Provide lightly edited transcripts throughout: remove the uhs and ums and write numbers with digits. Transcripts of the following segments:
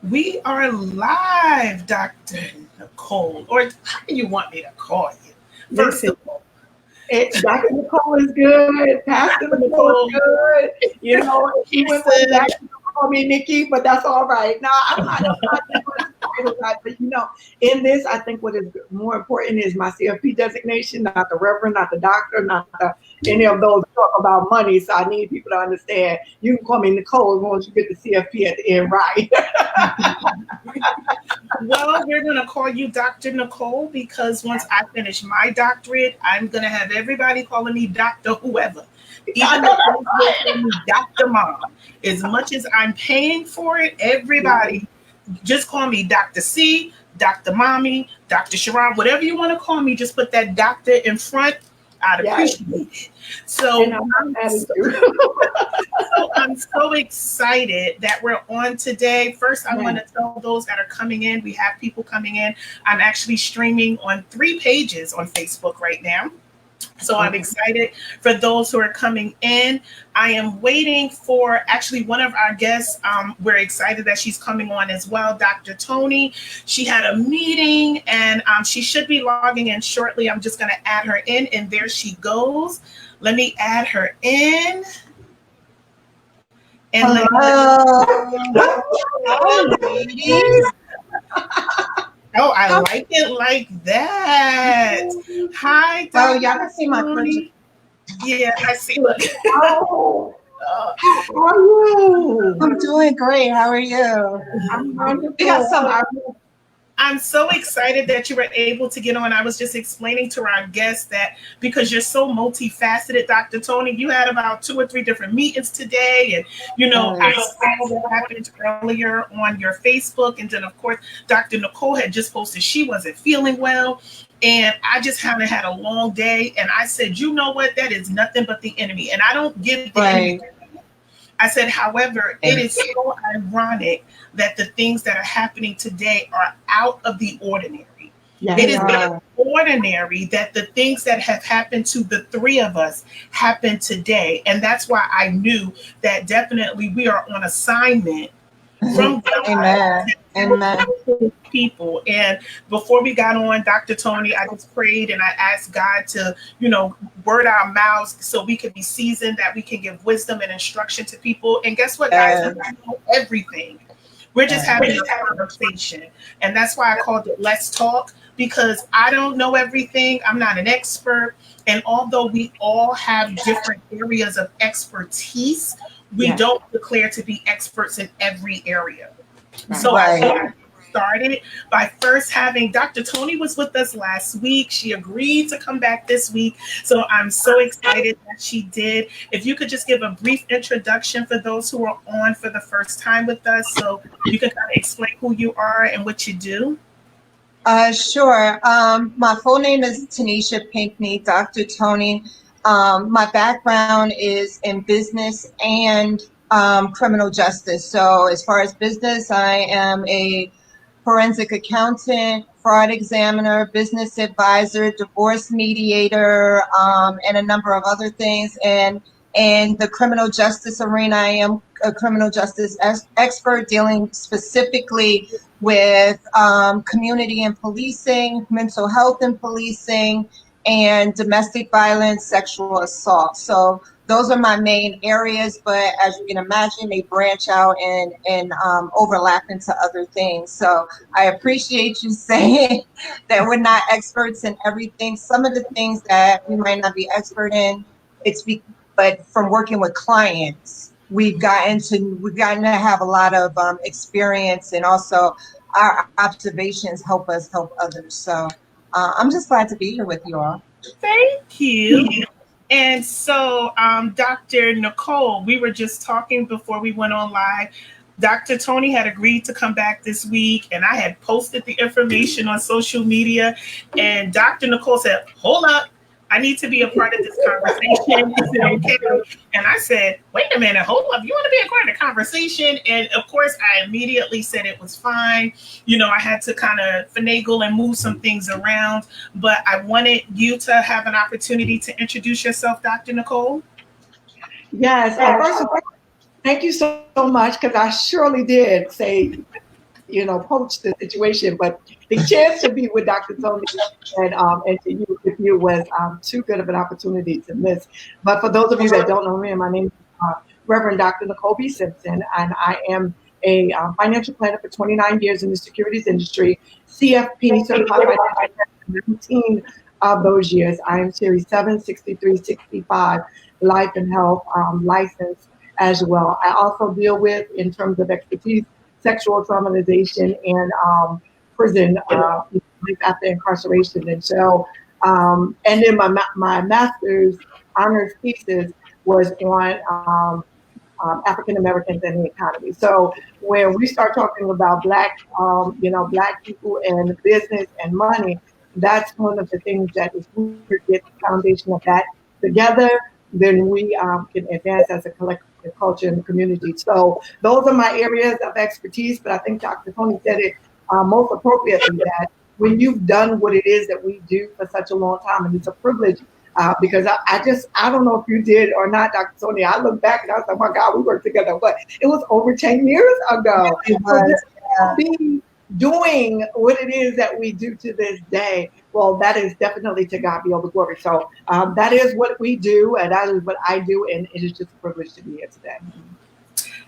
We are live, Dr. Nicole, or how do you want me to call you? First Listen, of all, Dr. Nicole is good. Pastor Dr. Nicole is Nicole, good. You know, if you went way listen, back, you could call me Nikki, but that's all right. No, I'm not. That's not the title, right? But you know, in this, I think what is more important is my CFP designation, not the reverend, not the doctor, not any of those talk about money. So I need people to understand. You can call me Nicole once you get the CFP at the end, right? well, we're going to call you Dr. Nicole because once I finish my doctorate, I'm going to have everybody calling me Dr. Whoever. I Even know the that's kids will call me Dr. Mom. As much as I'm paying for it, right. everybody just call me Dr. C, Dr. Mommy, Dr. Sharon, whatever you want to call me, just put that doctor in front. I'd Yes, appreciate it. and So I'm I'm not mad so, at you. I'm so excited that we're on today. First, I want Yes. to tell those that are coming in, we have people coming in. I'm actually streaming on 3 pages on Facebook right now. So I'm Okay. excited for those who are coming in. I am waiting for actually one of our guests. We're excited that she's coming on as well, Dr. Toni. She had a meeting and she should be logging in shortly. I'm just going to add her in, and there she goes. Let me add her in and let me. Hello. Hi, ladies. Oh, I How, like it like that. Hi, oh, Dr. y'all can see my picture. Toni. Yeah, I see. Look. Oh, how are you? I'm doing great. How are you? I'm We got some. wonderful. I'm so excited that you were able to get on. I was just explaining to our guests that because you're so multifaceted, Dr. Toni, you had about 2 or 3 different meetings today. And, I Yes. saw what happened earlier on your Facebook. And then, of course, Dr. Nicole had just posted she wasn't feeling well. And I just haven't had a long day. And I said, you know what? That is nothing but the enemy. And I don't give the enemy. Right. I said, however, it is so ironic that the things that are happening today are out of the ordinary. It Yes, They is are. ordinary that the things that have happened to the three of us happen today. And that's why I knew that definitely we are on assignment from God Amen. Amen. to people. And before we got on, Dr. Toni, I just prayed and I asked God to, word our mouths so we can be seasoned, that we can give wisdom and instruction to people. And guess what, guys? We Yes. don't know everything. We're just Yes. having a conversation. And that's why I called it Let's Talk, because I don't know everything. I'm not an expert. And although we all have different areas of expertise, we yes, don't declare to be experts in every area. right. So I Right. thought I started by first having Dr. Toni was with us last week. She agreed to come back this week. So I'm so excited that she did. If you could just give a brief introduction for those who are on for the first time with us, so you can kind of explain who you are and what you do. Sure. My full name is Tanisha Pinckney, Dr. Toni. My background is in business and criminal justice. So, as far as business, I am a forensic accountant, fraud examiner, business advisor, divorce mediator, and a number of other things. And in the criminal justice arena, I am a criminal justice expert dealing specifically with community and policing, mental health and policing, and domestic violence, sexual assault. So those are my main areas, but as you can imagine, they branch out and overlap into other things. So I appreciate you saying that we're not experts in everything. Some of the things that we might not be expert in, but from working with clients, we've gotten to have a lot of experience, and also our observations help us help others. So I'm just glad to be here with you all. Thank you. And so, Dr. Nicole, we were just talking before we went on live. Dr. Toni had agreed to come back this week, and I had posted the information on social media. And Dr. Nicole said, hold up, I need to be a part of this conversation. Is it okay? And I said, wait a minute, hold up. You want to be a part of the conversation? And of course, I immediately said it was fine. I had to kind of finagle and move some things around, but I wanted you to have an opportunity to introduce yourself, Dr. Nicole. Yes. First of all, thank you so much because I surely did say poach the situation. But the chance to be with Dr. Toni and to you with you was too good of an opportunity to miss. But for those of you that don't know me, my name is Reverend Dr. Nicole Simpson, and I am a financial planner for 29 years in the securities industry, CFP, certified financial planner, 19 of those years. I am Series 763, 65, life and health license as well. I also deal with, in terms of expertise, sexual traumatization and prison life after incarceration. And so, and then my master's honors thesis was on African Americans and the economy. So when we start talking about Black people and business and money, that's one of the things that if we get the foundation of that together, then we can advance as a collective culture in the community. So those are my areas of expertise. But I think Dr. Toni said it most appropriately, that when you've done what it is that we do for such a long time, and it's a privilege. Because I don't know if you did or not, Dr. Toni. I look back and I was like, oh my God, we worked together. But it was over 10 years ago. So just be doing what it is that we do to this day. Well, that is definitely to God be all the glory. So that is what we do, and that is what I do, and it is just a privilege to be here today.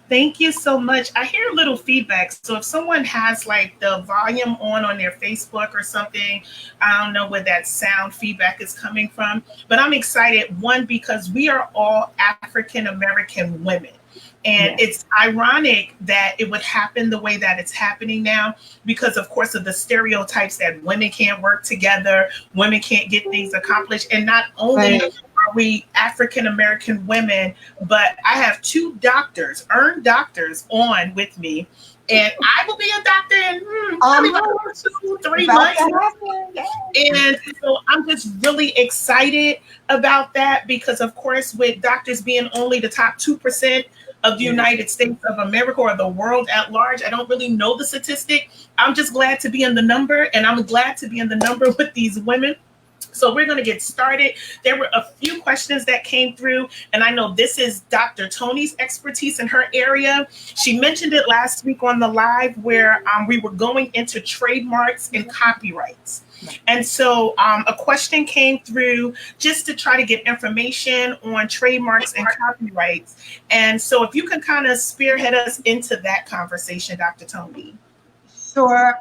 Thank you so much. I hear a little feedback. So if someone has like the volume on their Facebook or something, I don't know where that sound feedback is coming from, but I'm excited. One, because we are all African American women. And It's ironic that it would happen the way that it's happening now, because, of course, of the stereotypes that women can't work together, women can't get things accomplished. And not only are we African American women, but I have 2 doctors, earned doctors, on with me. And I will be a doctor in probably about 2-3 months. And so I'm just really excited about that, because, of course, with doctors being only the top 2% of the United States of America or the world at large, I don't really know the statistic. I'm just glad to be in the number, and I'm glad to be in the number with these women. So we're going to get started. There were a few questions that came through, and I know this is Dr. Toni's expertise in her area. She mentioned it last week on the live where we were going into trademarks and copyrights. And so a question came through just to try to get information on trademarks and copyrights. And so if you can kind of spearhead us into that conversation, Dr. Toni. Sure.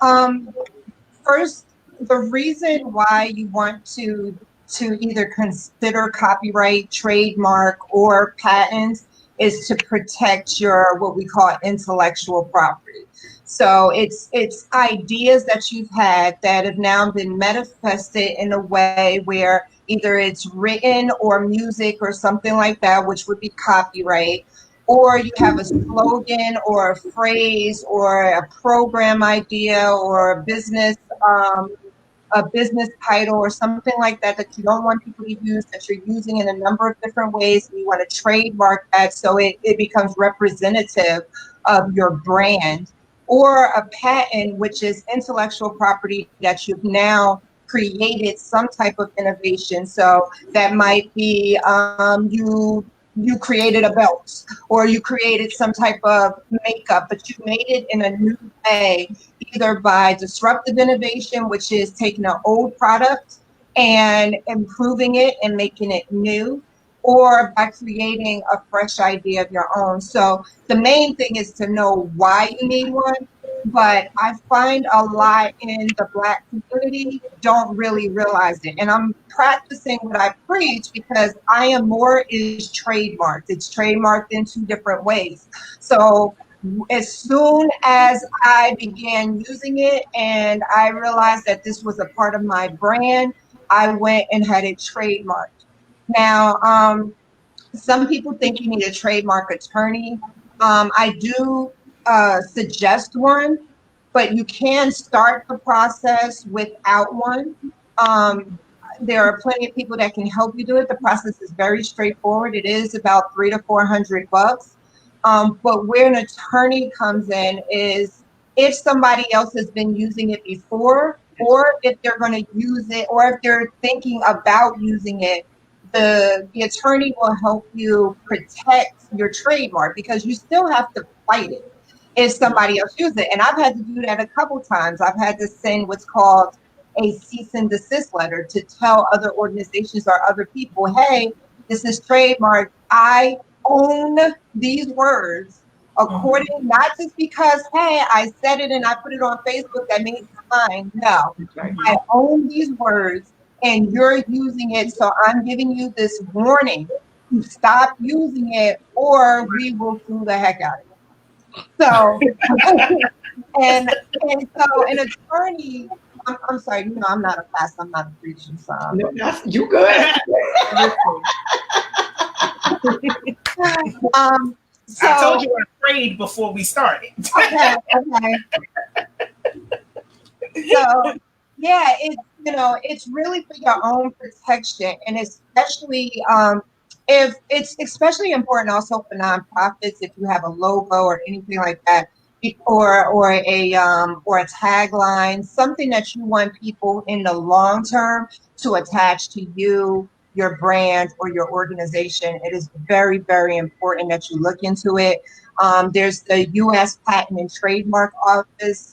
First, the reason why you want to either consider copyright, trademark, or patents is to protect your what we call intellectual property. So it's ideas that you've had that have now been manifested in a way where either it's written or music or something like that, which would be copyright, or you have a slogan or a phrase or a program idea or a business title or something like that that you don't want people to use, that you're using in a number of different ways, and you want to trademark that so it becomes representative of your brand. Or a patent, which is intellectual property that you've now created some type of innovation. So that might be you created a belt, or you created some type of makeup, but you made it in a new way, either by disruptive innovation, which is taking an old product and improving it and making it new, or by creating a fresh idea of your own. So the main thing is to know why you need one. But I find a lot in the Black community don't really realize it. And I'm practicing what I preach, because I Am More is trademarked. It's trademarked in 2 different ways. So as soon as I began using it and I realized that this was a part of my brand, I went and had it trademarked. Now, some people think you need a trademark attorney. I do suggest one, but you can start the process without one. There are plenty of people that can help you do it. The process is very straightforward. It is about $300 to $400. But where an attorney comes in is if somebody else has been using it before, or if they're going to use it, or if they're thinking about using it, the attorney will help you protect your trademark, because you still have to fight it. if somebody else uses it. And I've had to do that a couple times. I've had to send what's called a cease and desist letter to tell other organizations or other people, hey, this is trademark. I own these words according, not just because, hey, I said it and I put it on Facebook, that means it's mine. No, I own these words and you're using it. So I'm giving you this warning to stop using it or we will sue the heck out of you. So, and so an attorney, I'm sorry, I'm not a pastor, I'm not a preacher, so. No, you good. So, I told you we're afraid before we started. Okay. So, yeah, it's really for your own protection, and especially if it's especially important also for nonprofits if you have a logo or anything like that, or a tagline, something that you want people in the long term to attach to you, your brand, or your organization. It is very, very important that you look into it. There's the U.S. Patent and Trademark Office.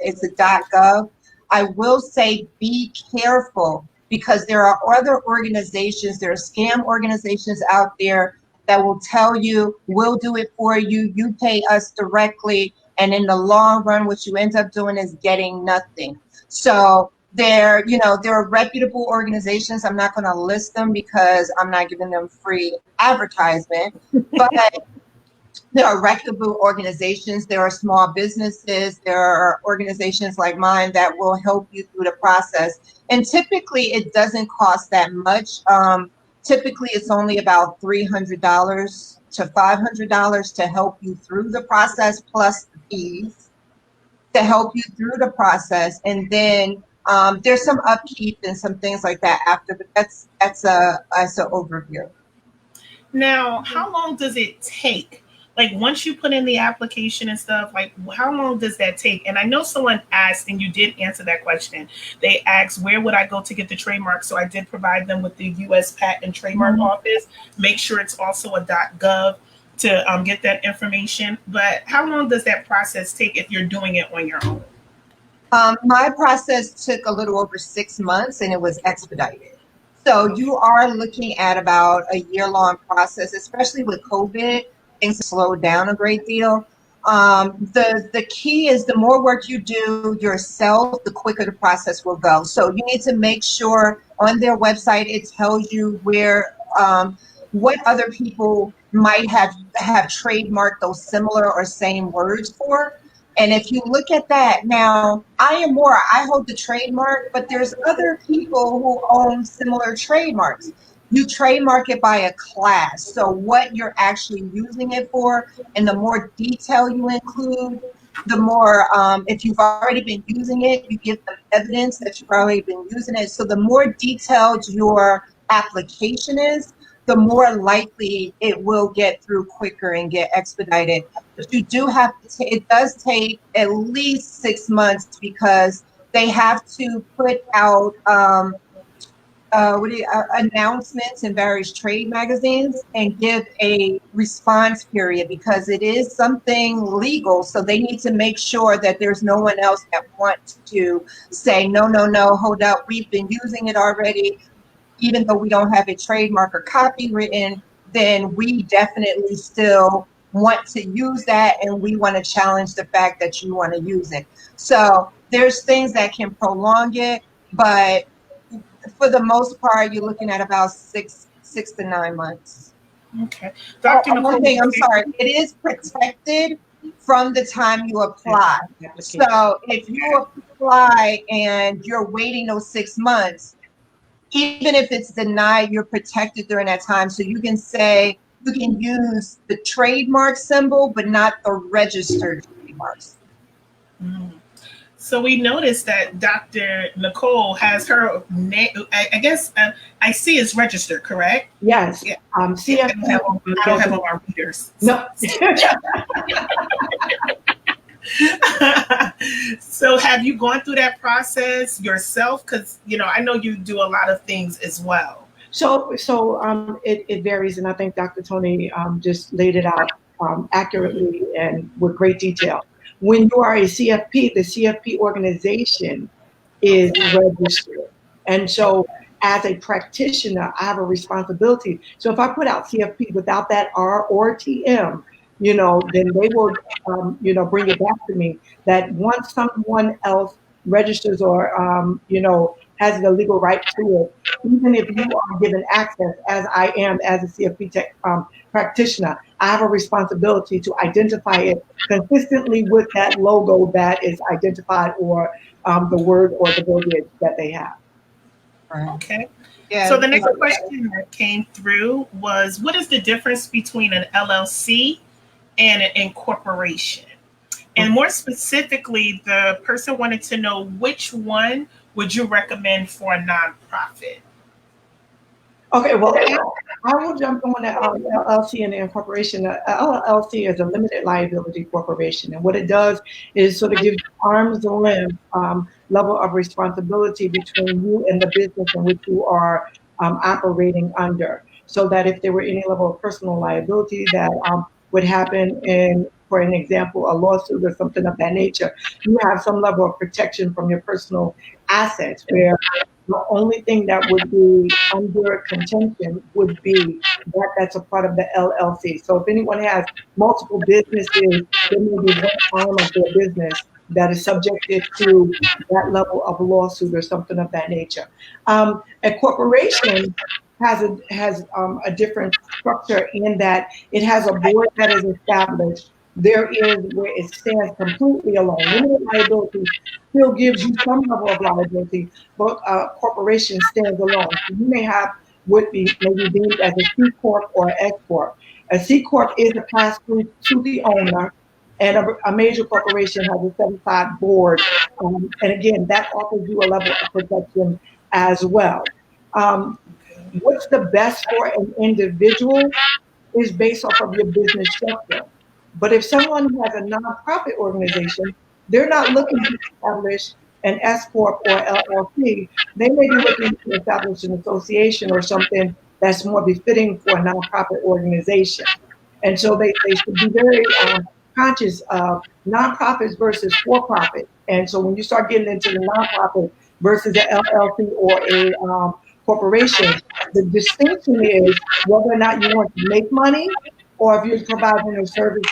It's a .gov. I will say be careful because there are other organizations, there are scam organizations out there that will tell you, we'll do it for you, you pay us directly, and in the long run, what you end up doing is getting nothing. So they're reputable organizations. I'm not going to list them because I'm not giving them free advertisement, but there are reputable organizations, there are small businesses, there are organizations like mine that will help you through the process. And typically it doesn't cost that much. Typically it's only about $300 to $500 to help you through the process, plus the fees to help you through the process. And then there's some upkeep and some things like that after, but that's an overview. Now, how long does it take? Like once you put in the application and stuff, like how long does that take? And I know someone asked, and you did answer that question. They asked, where would I go to get the trademark? So I did provide them with the U.S. Patent and Trademark Office. Make sure it's also a .gov to get that information. But how long does that process take if you're doing it on your own? My process took a little over 6 months and it was expedited. So you are looking at about a year-long process, especially with COVID. Things slowed down a great deal. The key is the more work you do yourself, the quicker the process will go. So you need to make sure on their website it tells you where what other people might have trademarked those similar or same words for. And if you look at that now, I hold the trademark, but there's other people who own similar trademarks. You trademark it by a class. So what you're actually using it for, and the more detail you include, the more, if you've already been using it, you give them evidence that you've already been using it. So the more detailed your application is, the more likely it will get through quicker and get expedited. But you do have to, it does take at least 6 months because they have to put out announcements in various trade magazines and give a response period because it is something legal. So they need to make sure that there's no one else that wants to say, no, hold up, we've been using it already. Even though we don't have a trademark or copywritten, then we definitely still want to use that and we want to challenge the fact that you want to use it. So there's things that can prolong it, but for the most part, you're looking at about 6 to 9 months. Okay. Dr. Nicole, one thing, I'm sorry, it is protected from the time you apply. So if you apply and you're waiting those 6 months, even if it's denied, you're protected during that time. So you can say, you can use the trademark symbol, but not the registered trademarks. So we noticed that Dr. Nicole has her name, I guess, I see it's registered, correct? Yes. Yeah. I don't have all our readers. No. So have you gone through that process yourself? Because, I know you do a lot of things as well. So it varies, and I think Dr. Toni just laid it out accurately and with great detail. When you are a CFP, the CFP organization is registered. And so as a practitioner, I have a responsibility. So if I put out CFP without that R or TM, then they will, bring it back to me that once someone else registers or, has the legal right to it, even if you are given access, as I am as a CFP practitioner, I have a responsibility to identify it consistently with that logo that is identified or the word or the verbiage that they have. Okay. Yeah. So the next question that came through was, what is the difference between an LLC and an incorporation? And more specifically, the person wanted to know which one would you recommend for a nonprofit? Okay, well, I will jump on the LLC and the incorporation. LLC is a limited liability corporation, and what it does is sort of gives arm's length level of responsibility between you and the business in which you are operating under, so that if there were any level of personal liability that would happen in, for an example, a lawsuit or something of that nature, you have some level of protection from your personal assets, where the only thing that would be under contention would be that that's a part of the LLC. So if anyone has multiple businesses, there may be one arm of their business that is subjected to that level of lawsuit or something of that nature. A corporation has a different structure in that it has a board that is established. There is where it stands completely alone. Limited liability still gives you some level of liability, but a corporation stands alone. So you may have what be maybe deemed as a C corp or an S corp. A C corp is a pass through to the owner, and a major corporation has a set-aside board. And again, that offers you a level of protection as well. What's the best for an individual is based off of your business structure. But if someone has a nonprofit organization, they're not looking to establish an S corp or LLC. They may be looking to establish an association or something that's more befitting for a nonprofit organization. And so they should be very conscious of nonprofits versus for-profit. And so when you start getting into the nonprofit versus an LLC or a corporation, the distinction is whether or not you want to make money or if you're providing a service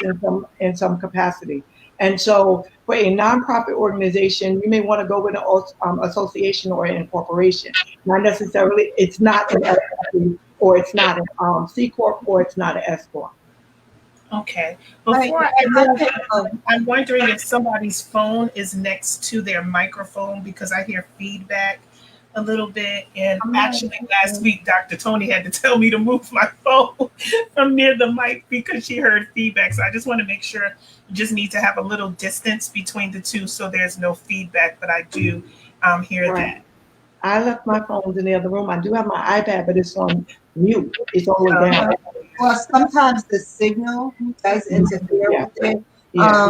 in some capacity. And so for a nonprofit organization, you may want to go with an association or an incorporation. Not necessarily, it's not an LLC or it's not an C Corp or it's not an S Corp. Okay. Before I'm wondering if somebody's phone is next to their microphone because I hear feedback a little bit. And actually last week, Dr. Toni had to tell me to move my phone from near the mic because she heard feedback. So I just want to make sure you just need to have a little distance between the two so there's no feedback, but I do hear that. I left my phone in the other room. I do have my iPad, but it's on mute. It's always down. Well, sometimes the signal does interfere with it. Yeah.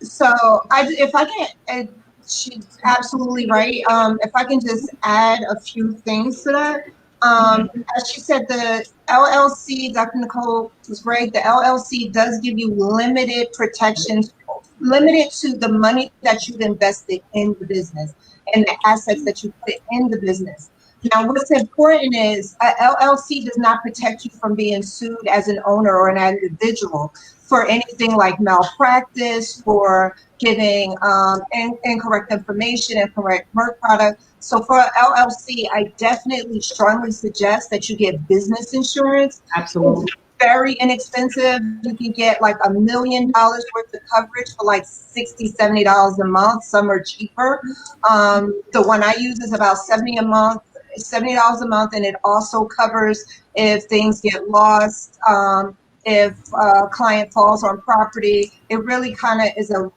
So if I can, she's absolutely right. If I can just add a few things to that. As she said, the LLC, Dr. Nicole was right, the LLC does give you limited protections, limited to the money that you've invested in the business and the assets that you put in the business. Now, what's important is a LLC does not protect you from being sued as an owner or an individual for anything like malpractice, for giving incorrect information, incorrect work product. So for LLC, I definitely strongly suggest that you get business insurance. Absolutely. It's very inexpensive. You can get like $1 million worth of coverage for like $60, $70 a month. Some are cheaper. The one I use is about $70 a month, and it also covers if things get lost, if a client falls on property. It really kind of is a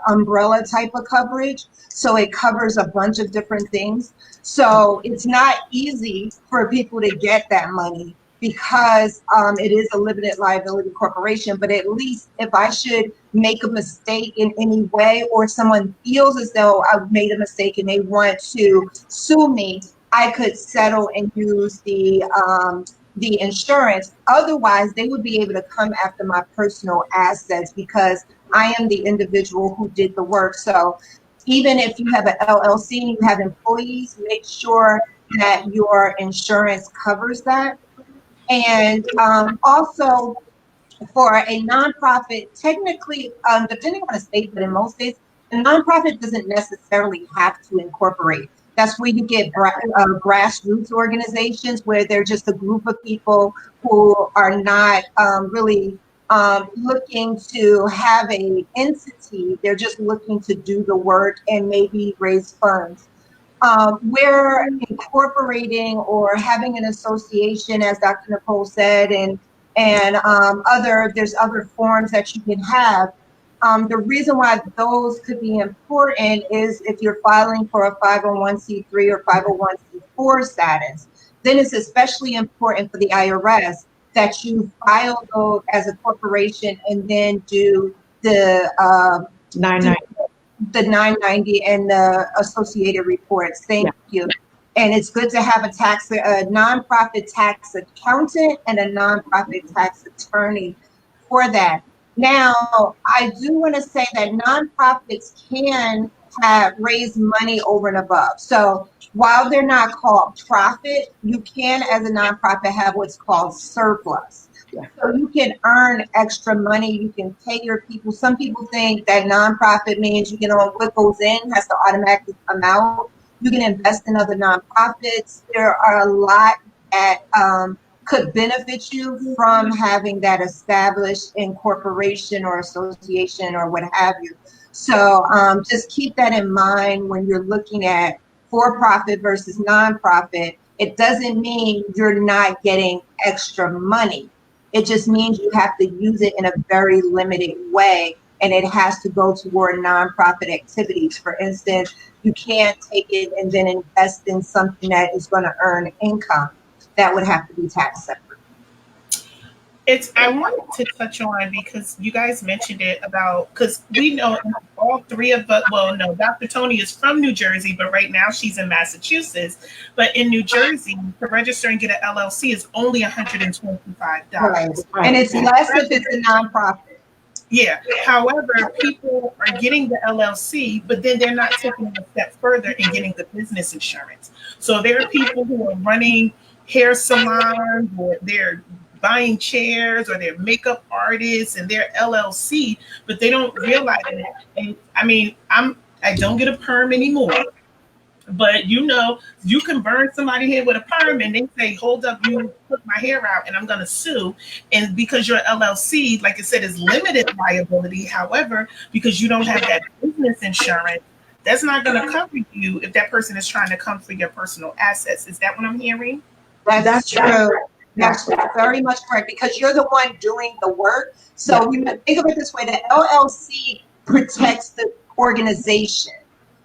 umbrella type of coverage, so it covers a bunch of different things. So it's not easy for people to get that money because it is a limited liability corporation. But at least if I should make a mistake in any way, or someone feels as though I've made a mistake and they want to sue me, I could settle and use the the insurance. Otherwise, they would be able to come after my personal assets because I am the individual who did the work. So even if you have an LLC and you have employees, make sure that your insurance covers that. And also, for a nonprofit, technically, depending on the state, but in most states, a nonprofit doesn't necessarily have to incorporate. That's where you get grassroots organizations where they're just a group of people who are not really looking to have an entity. They're just looking to do the work and maybe raise funds. We're incorporating or having an association, as Dr. Nicole said, and there's other forms that you can have. The reason why those could be important is if you're filing for a 501c3 or 501c4 status, then it's especially important for the IRS that you file those as a corporation and then do the 990 and the associated reports. Thank you. And it's good to have a nonprofit tax accountant and a nonprofit tax attorney for that. Now, I do want to say that nonprofits can raise money over and above. So while they're not called profit, you can, as a nonprofit, have what's called surplus. So you can earn extra money. You can pay your people. Some people think that nonprofit means what goes in has to automatically come out. You can invest in other nonprofits. There are a lot that could benefit you from having that established incorporation or association or what have you. So just keep that in mind when you're looking at for-profit versus nonprofit. It doesn't mean you're not getting extra money. It just means you have to use it in a very limited way, and it has to go toward nonprofit activities. For instance, you can't take it and then invest in something that is going to earn income. That would have to be tax separate. I wanted to touch on, because you guys mentioned it because we know all three of us, well, no, Dr. Toni is from New Jersey, but right now she's in Massachusetts. But in New Jersey, to register and get an LLC is only $125. Right. And it's less if it's a nonprofit. Yeah. However, people are getting the LLC, but then they're not taking it a step further and getting the business insurance. So there are people who are running hair salons, or they're buying chairs, or they're makeup artists and they're LLC, but they don't realize it. And I mean, I don't get a perm anymore, but you can burn somebody here with a perm and they say, hold up, you put my hair out and I'm going to sue. And because your LLC, like I said, is limited liability. However, because you don't have that business insurance, that's not going to cover you if that person is trying to come for your personal assets. Is that what I'm hearing? That's true. That's very much correct, because you're the one doing the work. So think of it this way: the LLC protects the organization.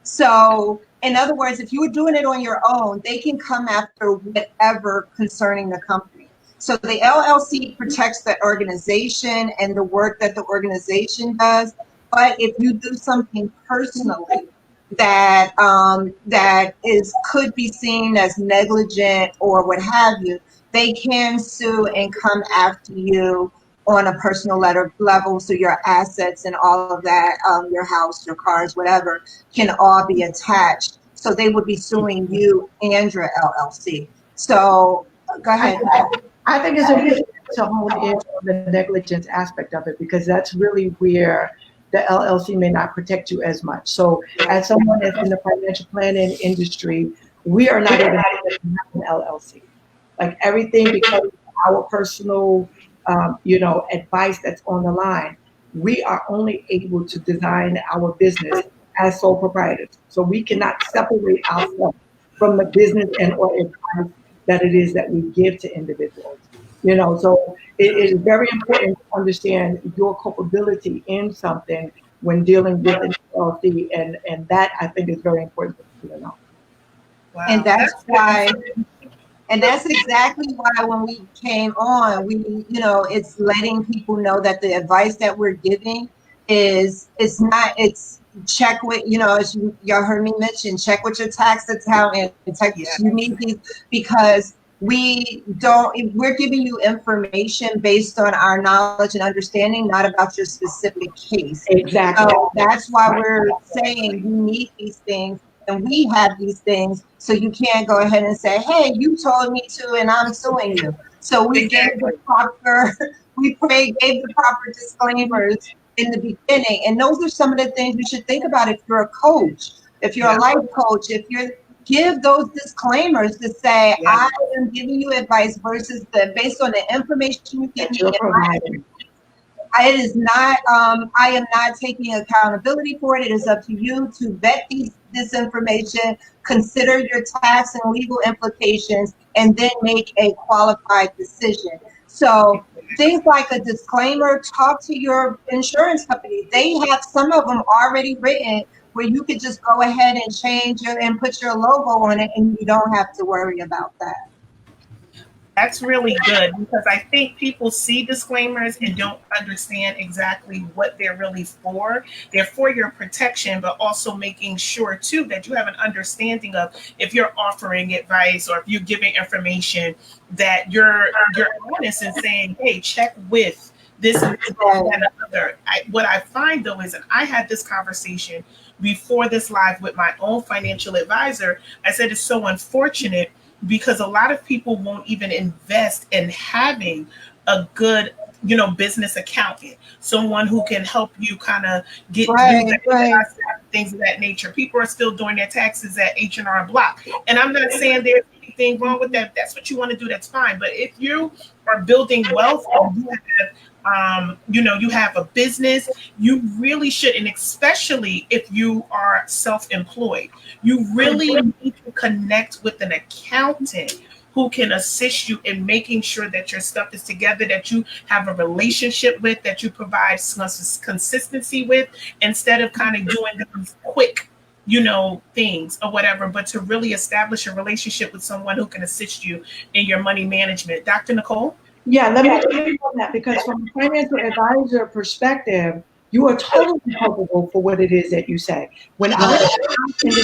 So in other words, if you were doing it on your own, they can come after whatever concerning the company. So the LLC protects the organization and the work that the organization does. But if you do something personally that could be seen as negligent or what have you, they can sue and come after you on a personal level. So your assets and all of that, your house, your cars, whatever, can all be attached. So they would be suing you and your LLC. So go ahead. I think it's important to hone in on the negligence aspect of it, because that's really where the LLC may not protect you as much. So as someone that's in the financial planning industry, we are not able to have an LLC. Like everything, because of our personal, advice that's on the line, we are only able to design our business as sole proprietors. So we cannot separate ourselves from the business and or advice that it is that we give to individuals. So it is very important to understand your culpability in something when dealing with an LLC, and that I think is very important to know. Wow. And that's why. And that's exactly why when we came on, it's letting people know that the advice that we're giving it's check with, as y'all heard me mention, check with your tax accountant. You need these, because we're giving you information based on our knowledge and understanding, not about your specific case. Exactly. So that's why we're saying you need these things and we have these things. So you can't go ahead and say, hey, you told me to, and I'm suing you. So we gave the proper disclaimers in the beginning. And those are some of the things you should think about if you're a coach, if you're a life coach, give those disclaimers to say, I am giving you advice versus based on the information you give me. It is not, I am not taking accountability for it. It is up to you to vet this information, consider your tax and legal implications, and then make a qualified decision. So things like a disclaimer, talk to your insurance company. They have some of them already written where you could just go ahead and change and put your logo on it, and you don't have to worry about that. That's really good, because I think people see disclaimers and don't understand exactly what they're really for. They're for your protection, but also making sure too that you have an understanding of, if you're offering advice or if you're giving information, that you're honest in saying, hey, check with this and that and other. What I find though is, and I had this conversation before this live with my own financial advisor, I said it's so unfortunate because a lot of people won't even invest in having a good, business accountant, someone who can help you kind of get things of that nature. People are still doing their taxes at H&R Block. And I'm not saying there's anything wrong with that. If that's what you want to do, that's fine. But if you are building wealth and you have a business, you really should, and especially if you are self-employed, you really need to connect with an accountant who can assist you in making sure that your stuff is together, that you have a relationship with, that you provide some consistency with, instead of kind of doing these quick things or whatever, but to really establish a relationship with someone who can assist you in your money management. Dr. Nicole? Yeah, let me explain on that, because from a financial advisor perspective, you are totally culpable for what it is that you say. When I can't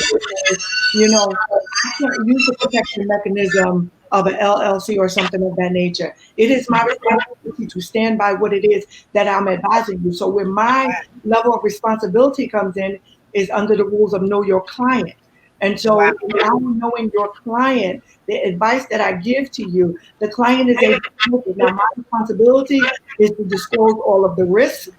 use the protection mechanism of an LLC or something of that nature. It is my responsibility to stand by what it is that I'm advising you. So where my level of responsibility comes in is under the rules of know your client. And so now knowing your client, the advice that I give to you, the client is able to look at. Now my responsibility is to disclose all of the risks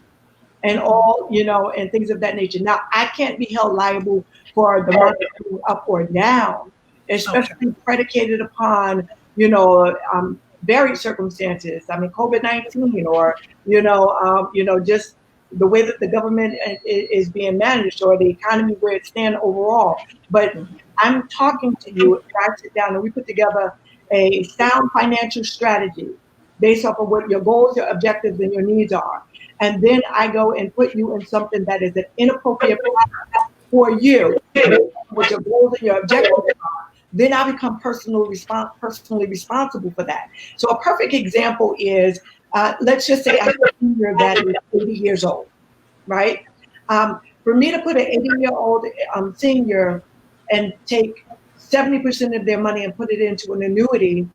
and all, and things of that nature. Now I can't be held liable for the market going up or down, especially predicated upon, varied circumstances. I mean, COVID-19 or, just the way that the government is being managed or the economy where it stands overall. But I'm talking to you, and I sit down and we put together a sound financial strategy based off of what your goals, your objectives, and your needs are. And then I go and put you in something that is an inappropriate plan for you, what your goals and your objectives are. Then I become personally responsible for that. So a perfect example is, let's just say I'm a senior that is 80 years old, right? For me to put an 80-year-old senior and take 70% of their money and put it into an annuity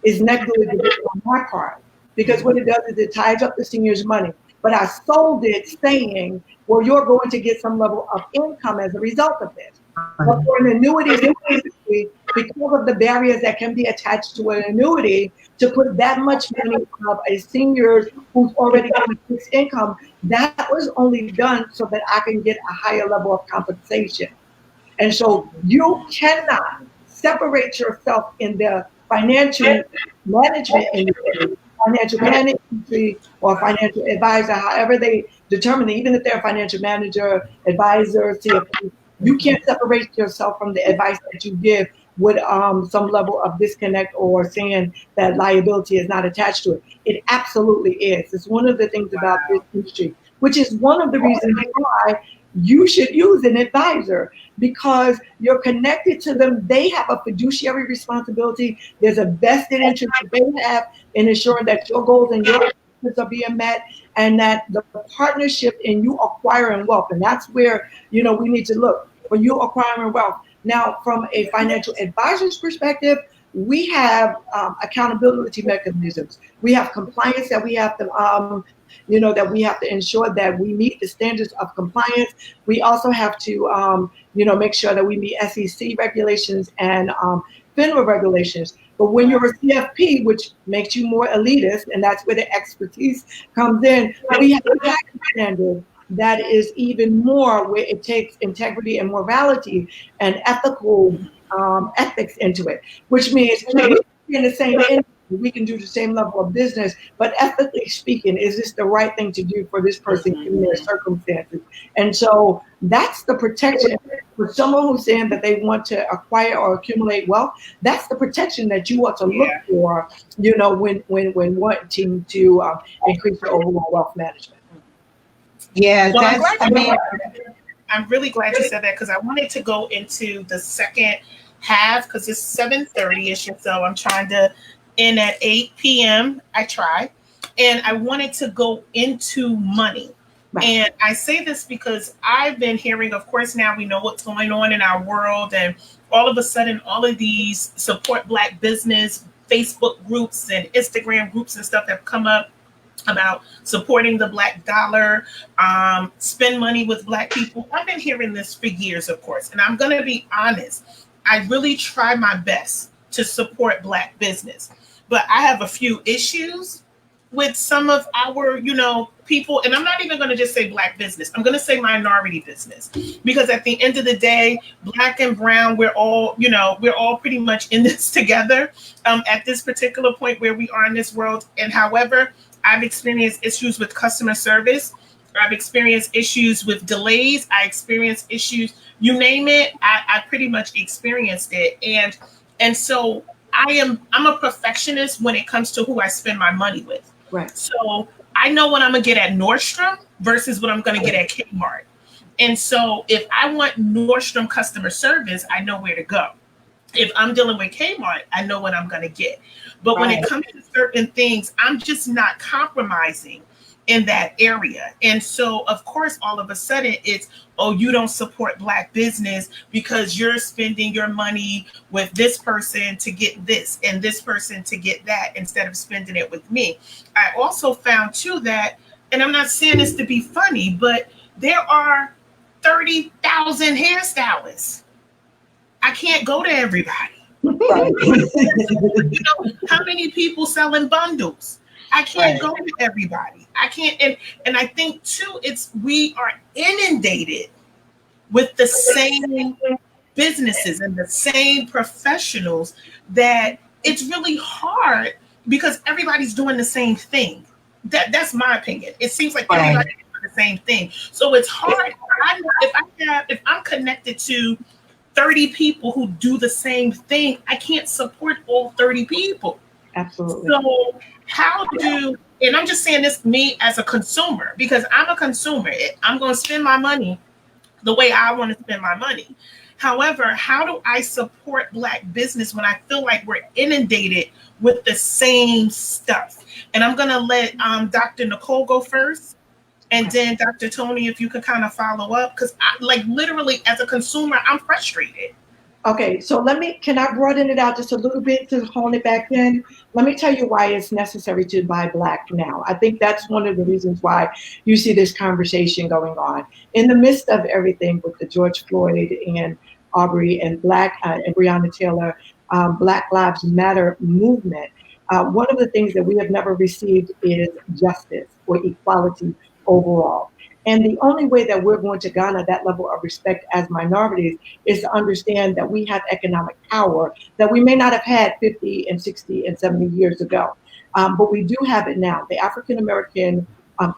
is negligent on my part, because what it does is it ties up the senior's money. But I sold it saying, well, you're going to get some level of income as a result of this. But for an annuity industry, because of the barriers that can be attached to an annuity, to put that much money of a senior who's already on a fixed income, that was only done so that I can get a higher level of compensation. And so you cannot separate yourself in the financial management industry, financial planning industry, or financial advisor, however they determine it, even if they're a financial manager, advisor, CFP, you can't separate yourself from the advice that you give with some level of disconnect or saying that liability is not attached to it. It absolutely is. It's one of the things about this industry, which is one of the reasons why you should use an advisor, because you're connected to them. They have a fiduciary responsibility. There's a vested interest that they have in ensuring that your goals and your objectives are being met, and that the partnership in you acquiring wealth. And that's where, we need to look for you acquiring wealth. Now, from a financial advisor's perspective, we have accountability mechanisms. We have compliance that we have to, that we have to ensure that we meet the standards of compliance. We also have to, make sure that we meet SEC regulations and FINRA regulations. But when you're a CFP, which makes you more elitist, and that's where the expertise comes in, we have a higher standard that is even more where it takes integrity and morality and ethical ethics into it, which means we're in the same industry, we can do the same level of business, but ethically speaking, is this the right thing to do for this person in their circumstances? And so that's the protection for someone who's saying that they want to acquire or accumulate wealth. That's the protection that you want to look for, when wanting to increase your overall wealth management. Yeah, well, I'm really glad you said that, because I wanted to go into the second half, because it's 7:30ish, and so I'm trying to end at 8 p.m. I try, and I wanted to go into money. Right. And I say this because I've been hearing, of course, now we know what's going on in our world, and all of a sudden, all of these support Black business Facebook groups and Instagram groups and stuff have come up about supporting the Black dollar, spend money with Black people. I've been hearing this for years, of course, and I'm going to be honest. I really try my best to support Black business, but I have a few issues with some of our, people, and I'm not even going to just say Black business. I'm going to say minority business, because at the end of the day, Black and brown, we're all pretty much in this together at this particular point where we are in this world. And however, I've experienced issues with customer service. I've experienced issues with delays. I experienced issues, you name it, I pretty much experienced it. And so I'm a perfectionist when it comes to who I spend my money with. Right. So I know what I'm gonna get at Nordstrom versus what I'm gonna get at Kmart. And so if I want Nordstrom customer service, I know where to go. If I'm dealing with Kmart, I know what I'm gonna get. But when it comes to certain things, I'm just not compromising in that area. And so, of course, all of a sudden it's, oh, you don't support Black business because you're spending your money with this person to get this and this person to get that instead of spending it with me. I also found too that, and I'm not saying this to be funny, but there are 30,000 hairstylists. I can't go to everybody. How many people selling bundles? I can't go to everybody. I can't, and I think too, we are inundated with the same businesses and the same professionals that it's really hard because everybody's doing the same thing. That's my opinion. It seems like everybody's doing the same thing. So it's hard. If I'm connected to 30 people who do the same thing, I can't support all 30 people. Absolutely. So and I'm just saying this me as a consumer, because I'm a consumer. I'm going to spend my money the way I want to spend my money. However, how do I support Black business when I feel like we're inundated with the same stuff? And I'm going to let Dr. Nicole go first. And then Dr. Toni, if you could kind of follow up, because literally as a consumer, I'm frustrated. Okay, so can I broaden it out just a little bit to hone it back in? Let me tell you why it's necessary to buy Black now. I think that's one of the reasons why you see this conversation going on. In the midst of everything with the George Floyd and Aubrey and and Breonna Taylor, Black Lives Matter movement, one of the things that we have never received is justice or equality overall. And the only way that we're going to garner that level of respect as minorities is to understand that we have economic power that we may not have had 50 and 60 and 70 years ago. But we do have it now. The African American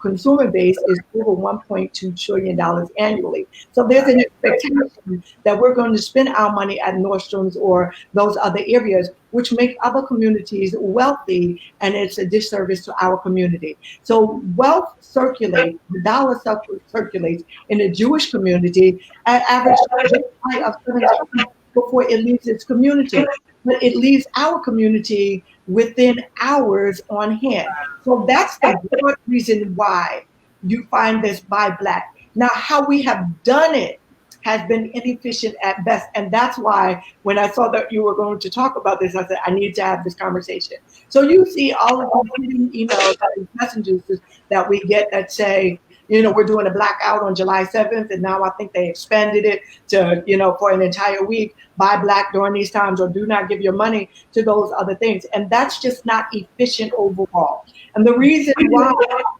consumer base is over $1.2 trillion annually. So there's an expectation that we're going to spend our money at Nordstrom's or those other areas, which make other communities wealthy, and it's a disservice to our community. So wealth circulates, the dollar circulates in the Jewish community at average of 7 times before it leaves its community. But it leaves our community within hours on hand. So that's the broad reason why you find this buy Black. Now, how we have done it has been inefficient at best. And that's why when I saw that you were going to talk about this, I said, I need to have this conversation. So you see all of these emails, messages that we get that say, we're doing a blackout on July 7th, and now I think they expanded it to, for an entire week, buy black during these times, or do not give your money to those other things. And that's just not efficient overall. And the reason why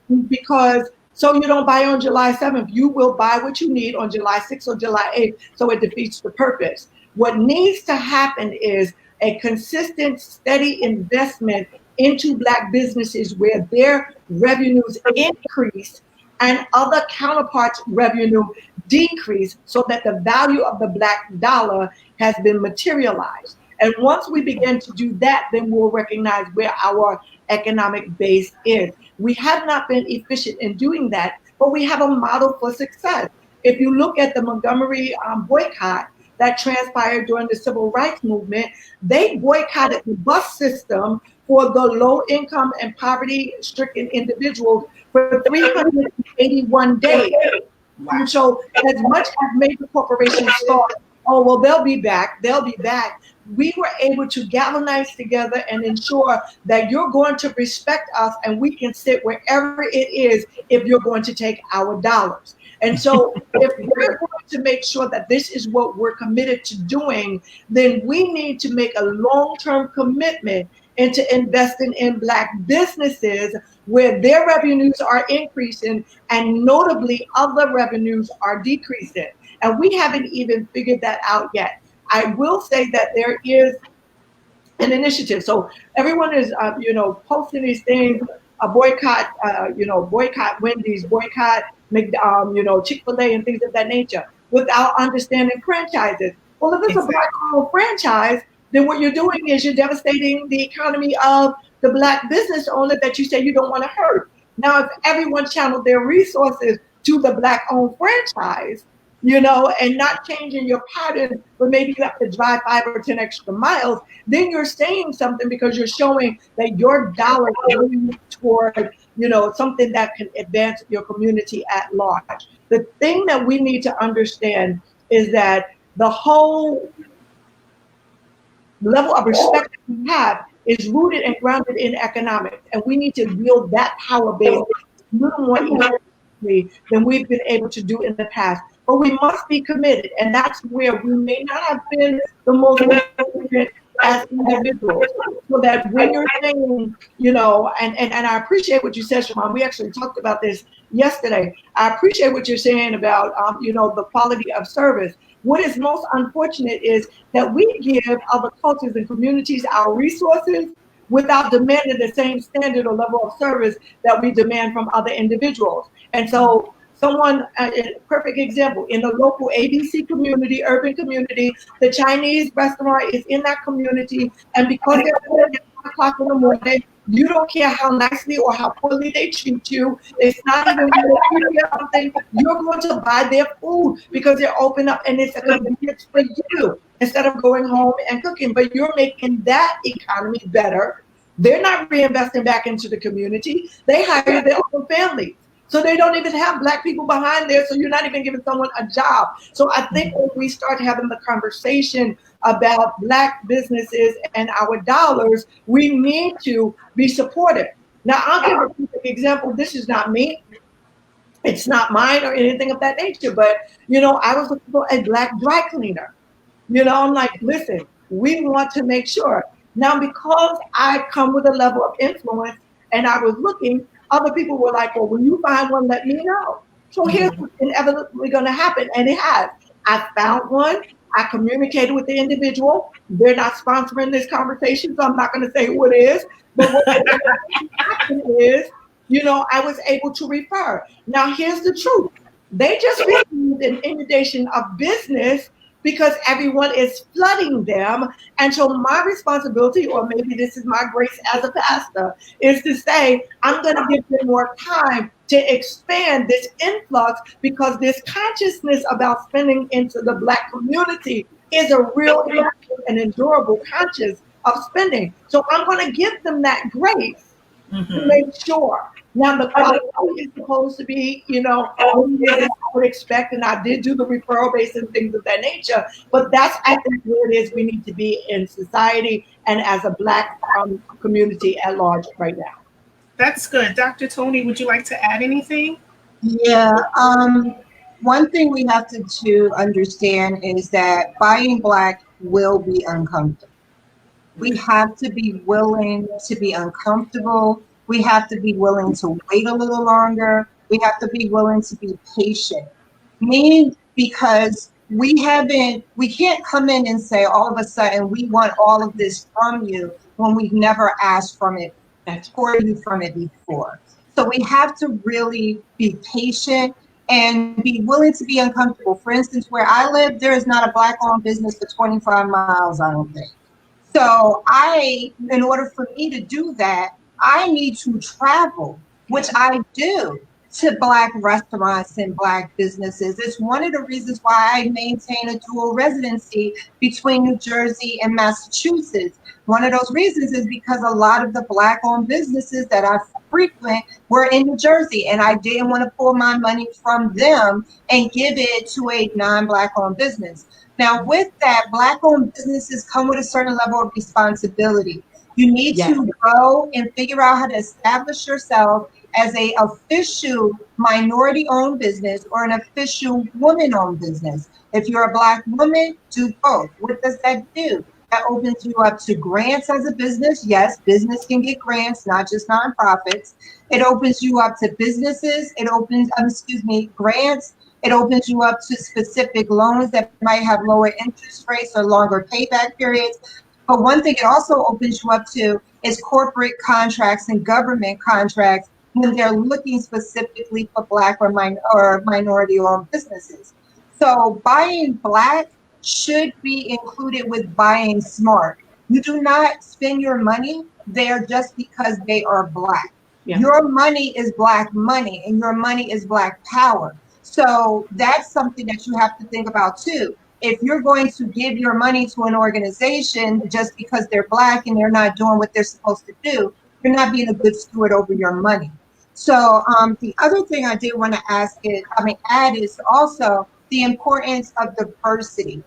is because so you don't buy on July 7th, you will buy what you need on July 6th or July 8th, so it defeats the purpose. What needs to happen is a consistent, steady investment into black businesses where their revenues increase and other counterparts' revenue decrease, so that the value of the black dollar has been materialized. And once we begin to do that, then we'll recognize where our economic base is. We have not been efficient in doing that, but we have a model for success. If you look at the Montgomery boycott that transpired during the civil rights movement, they boycotted the bus system for the low income and poverty stricken individuals for 381 days. And so as much as major corporations thought, oh, well, they'll be back, we were able to galvanize together and ensure that you're going to respect us and we can sit wherever it is if you're going to take our dollars. And so if we're going to make sure that this is what we're committed to doing, then we need to make a long-term commitment into investing in black businesses where their revenues are increasing and notably other revenues are decreasing. And we haven't even figured that out yet. I will say that there is an initiative. So everyone is, posting these things, boycott Wendy's, boycott, Chick-fil-A and things of that nature without understanding franchises. Well, if it's a black-owned franchise, then what you're doing is you're devastating the economy of the black business owner that you say you don't want to hurt. Now, if everyone channeled their resources to the black-owned franchise, and not changing your pattern, but maybe you have to drive 5 or 10 extra miles, then you're saying something because you're showing that your dollar is going toward, something that can advance your community at large. The thing that we need to understand is that the whole level of respect that we have is rooted and grounded in economics, and we need to build that power base a little more effectively than we've been able to do in the past. But we must be committed, and that's where we may not have been the most efficient as individuals. So that when you're saying, and I appreciate what you said, Shaman. We actually talked about this yesterday. I appreciate what you're saying about, the quality of service. What is most unfortunate is that we give other cultures and communities our resources without demanding the same standard or level of service that we demand from other individuals. And so a perfect example, in the local ABC community, urban community, the Chinese restaurant is in that community, and because they're open at 1 o'clock in the morning, you don't care how nicely or how poorly they treat you. It's not even something. You're going to buy their food because they're open up and it's a convenience for you instead of going home and cooking. But you're making that economy better. They're not reinvesting back into the community. They hire their own families. So they don't even have black people behind there. So you're not even giving someone a job. So I think when we start having the conversation about black businesses and our dollars, we need to be supportive. Now, I'll give a quick example. This is not me. It's not mine or anything of that nature. But, I was looking for a black dry cleaner. I'm like, listen, we want to make sure. Now, because I come with a level of influence and I was looking, other people were like, well, when you find one, let me know. So here's what's inevitably going to happen. And it has. I found one. I communicated with the individual. They're not sponsoring this conversation, so I'm not going to say who it is. But what happened is, I was able to refer. Now, here's the truth. They just received an inundation of business because everyone is flooding them. And so my responsibility, or maybe this is my grace as a pastor, is to say, I'm going to give them more time to expand this influx because this consciousness about spending into the black community is a real and endurable conscious of spending. So I'm going to give them that grace to make sure. Now the quality is supposed to be, what it is that I would expect, and I did do the referral base and things of that nature. But that's, I think, where it is we need to be in society and as a Black community at large right now. That's good. Dr. Toni, would you like to add anything? Yeah. One thing we have to understand is that buying Black will be uncomfortable. We have to be willing to be uncomfortable. We have to be willing to wait a little longer. We have to be willing to be patient. Meaning, because we can't come in and say all of a sudden we want all of this from you when we've never asked from it for you from it before. So we have to really be patient and be willing to be uncomfortable. For instance, where I live, there is not a Black-owned business for 25 miles, I don't think. So in order for me to do that, I need to travel, which I do, to Black restaurants and Black businesses. It's one of the reasons why I maintain a dual residency between New Jersey and Massachusetts. One of those reasons is because a lot of the Black-owned businesses that I frequent were in New Jersey, and I didn't want to pull my money from them and give it to a non-Black-owned business. Now, with that, Black-owned businesses come with a certain level of responsibility. You need to go and figure out how to establish yourself as a official minority-owned business or an official woman-owned business. If you're a Black woman, do both. What does that do? That opens you up to grants as a business. Yes, business can get grants, not just nonprofits. It opens you up to businesses. It opens, grants. It opens you up to specific loans that might have lower interest rates or longer payback periods. But one thing it also opens you up to is corporate contracts and government contracts when they're looking specifically for Black or minority-owned businesses. So buying Black should be included with buying smart. You do not spend your money there just because they are Black. Yeah. Your money is Black money, and your money is Black power. So that's something that you have to think about too. If you're going to give your money to an organization just because they're Black and they're not doing what they're supposed to do, you're not being a good steward over your money. So the other thing I did want to add is also the importance of diversity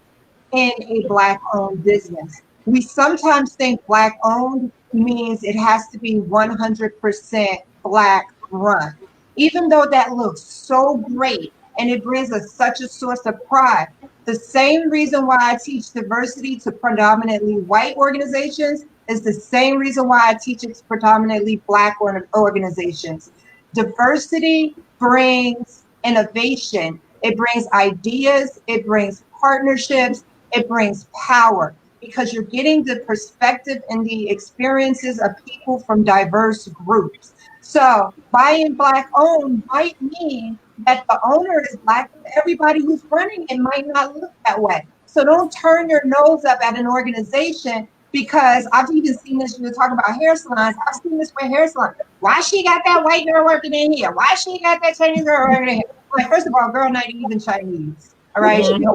in a Black-owned business. We sometimes think Black-owned means it has to be 100% Black run. Even though that looks so great and it brings us such a source of pride, the same reason why I teach diversity to predominantly white organizations is the same reason why I teach it to predominantly Black organizations. Diversity brings innovation. It brings ideas. It brings partnerships. It brings power because you're getting the perspective and the experiences of people from diverse groups. So buying Black owned might mean that the owner is Black, but everybody who's running it might not look that way. So don't turn your nose up at an organization because I've even seen this, you were talking about hair salons. I've seen this with hair salons. Why she got that white girl working in here? Why she got that Chinese girl working in here? Like, first of all, girl not even Chinese. All right. So we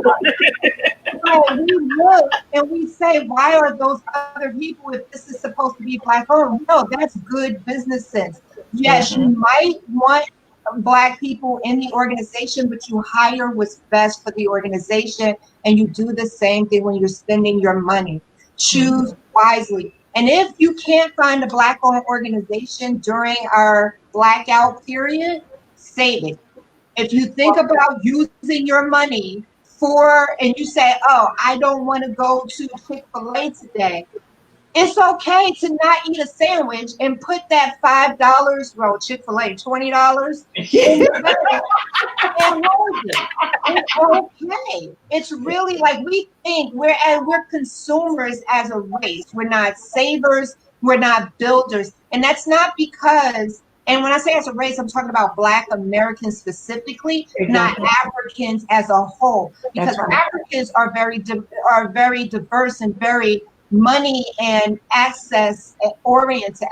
look and we say, why are those other people if this is supposed to be Black owned? No, that's good business sense. Yes, you might want Black people in the organization, but you hire what's best for the organization, and you do the same thing when you're spending your money. Choose wisely. And if you can't find a Black-owned organization during our blackout period, save it. If you think about using your money and you say, oh, I don't want to go to Chick-fil-A today, it's okay to not eat a sandwich and put that $5, well, Chick-fil-A, $20 in your bag and hold it. It's okay. It's really like we think we're consumers as a race. We're not savers. We're not builders. And that's not because, and when I say as a race, I'm talking about Black Americans specifically, not Africans as a whole, because Africans are very diverse and very money and asset oriented.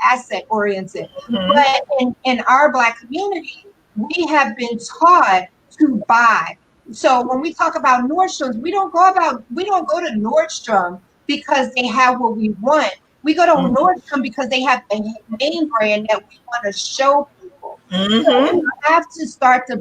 But in our Black community, we have been taught to buy. So when we talk about Nordstrom's, we don't go to Nordstrom because they have what we want. We go to Nordstrom because they have a name brand that we want to show people. So you have to start to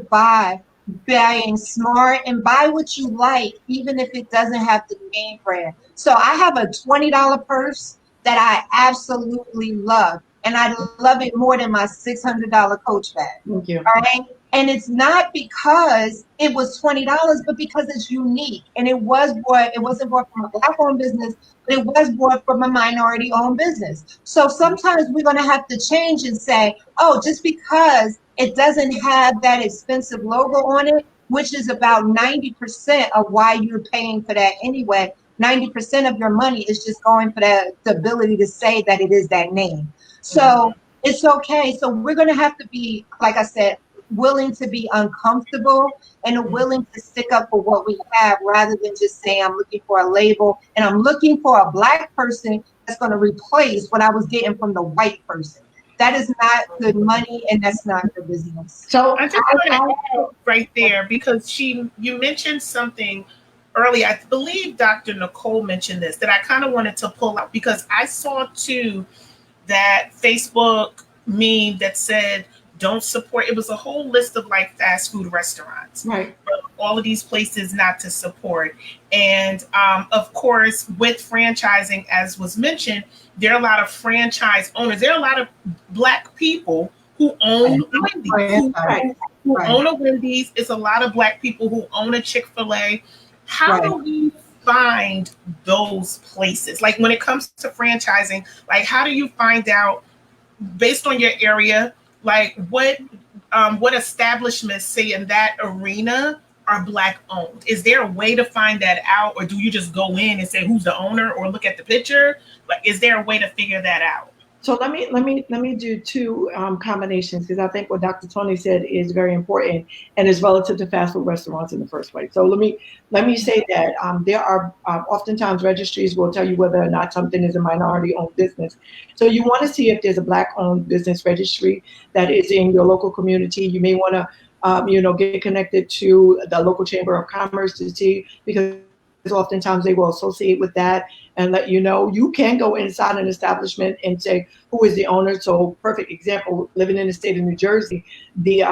buying smart and buy what you like, even if it doesn't have the name brand. So I have a $20 purse that I absolutely love. And I love it more than my $600 Coach bag. Thank you. All right. And it's not because it was $20, but because it's unique. And it wasn't bought from a Black-owned business, but it was bought from a minority-owned business. So sometimes we're going to have to change and say, oh, just because it doesn't have that expensive logo on it, which is about 90% of why you're paying for that anyway. 90% of your money is just going for the ability to say that it is that name. So it's okay. So we're going to have to be, like I said, willing to be uncomfortable and willing to stick up for what we have rather than just saying I'm looking for a label and I'm looking for a Black person that's going to replace what I was getting from the white person. That is not good money and that's not good business. So I just want to add right there because you mentioned something earlier. I believe Dr. Nicole mentioned this that I kind of wanted to pull out because I saw too that Facebook meme that said don't support. It was a whole list of like fast food restaurants, right? All of these places not to support. And of course, with franchising, as was mentioned, there are a lot of franchise owners. There are a lot of Black people who own Wendy's, who own a Wendy's. It's a lot of Black people who own a Chick-fil-A. How do we find those places? Like when it comes to franchising, like how do you find out based on your area? Like what establishments, say in that arena, are Black owned? Is there a way to find that out, or do you just go in and say who's the owner, or look at the picture? Like, is there a way to figure that out? So let me do two combinations because I think what Dr. Toni said is very important and is relative to fast food restaurants in the first place. So let me say that there are oftentimes registries will tell you whether or not something is a minority-owned business. So you want to see if there's a Black-owned business registry that is in your local community. You may want to get connected to the local chamber of commerce to see because oftentimes they will associate with that and let you know. You can go inside an establishment and say who is the owner. So perfect example, living in the state of New Jersey, the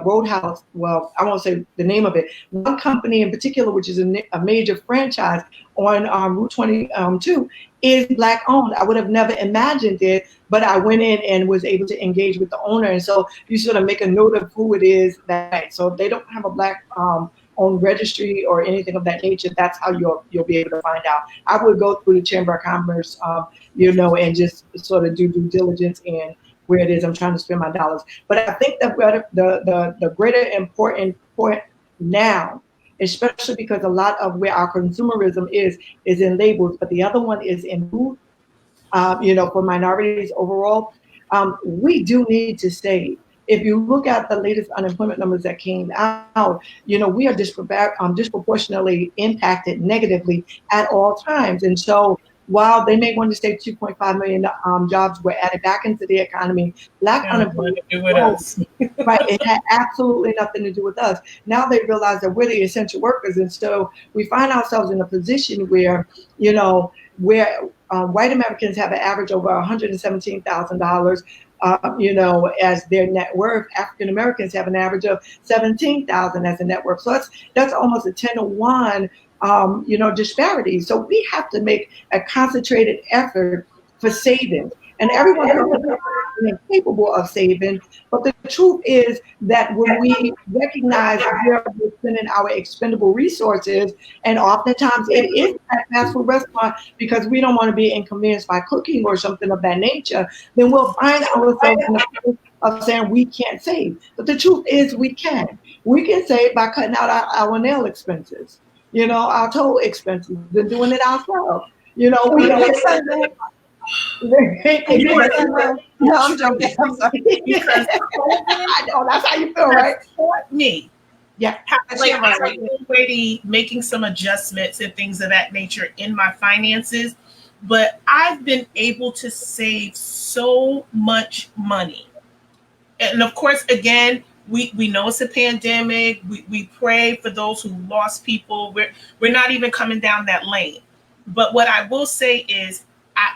Roadhouse, well, I won't say the name of it. One company in particular, which is a major franchise on Route 22, is Black owned. I would have never imagined it, but I went in and was able to engage with the owner. And so you sort of make a note of who it is that. So if they don't have a Black owned registry or anything of that nature, that's how you'll be able to find out. I would go through the Chamber of Commerce, and just sort of do due diligence in where it is I'm trying to spend my dollars. But I think that the greater important point now, especially because a lot of where our consumerism is in labels, but the other one is in food, for minorities overall, we do need to save. If you look at the latest unemployment numbers that came out, we are disproportionately impacted negatively at all times. And so while they may want to say 2.5 million jobs were added back into the economy, Black unemployment, right, it had absolutely nothing to do with us. Now they realize that we're the essential workers. And so we find ourselves in a position where, white Americans have an average over $117,000. As their net worth. African Americans have an average of $17,000 as a net worth. So that's almost a 10-to-1, disparity. So we have to make a concentrated effort for savings. And everyone is capable of saving. But the truth is that when we recognize where we're spending our expendable resources, and oftentimes it is at fast food restaurant because we don't want to be inconvenienced by cooking or something of that nature, then we'll find ourselves in the place of saying we can't save. But the truth is we can. We can save by cutting out our nail expenses, our toll expenses, and doing it ourselves. No, I'm joking. I'm sorry. I know that's how you feel, right? Taught me, yeah, I'm already making some adjustments and things of that nature in my finances, but I've been able to save so much money. And of course, again, we know it's a pandemic. We pray for those who lost people. We're not even coming down that lane. But what I will say is,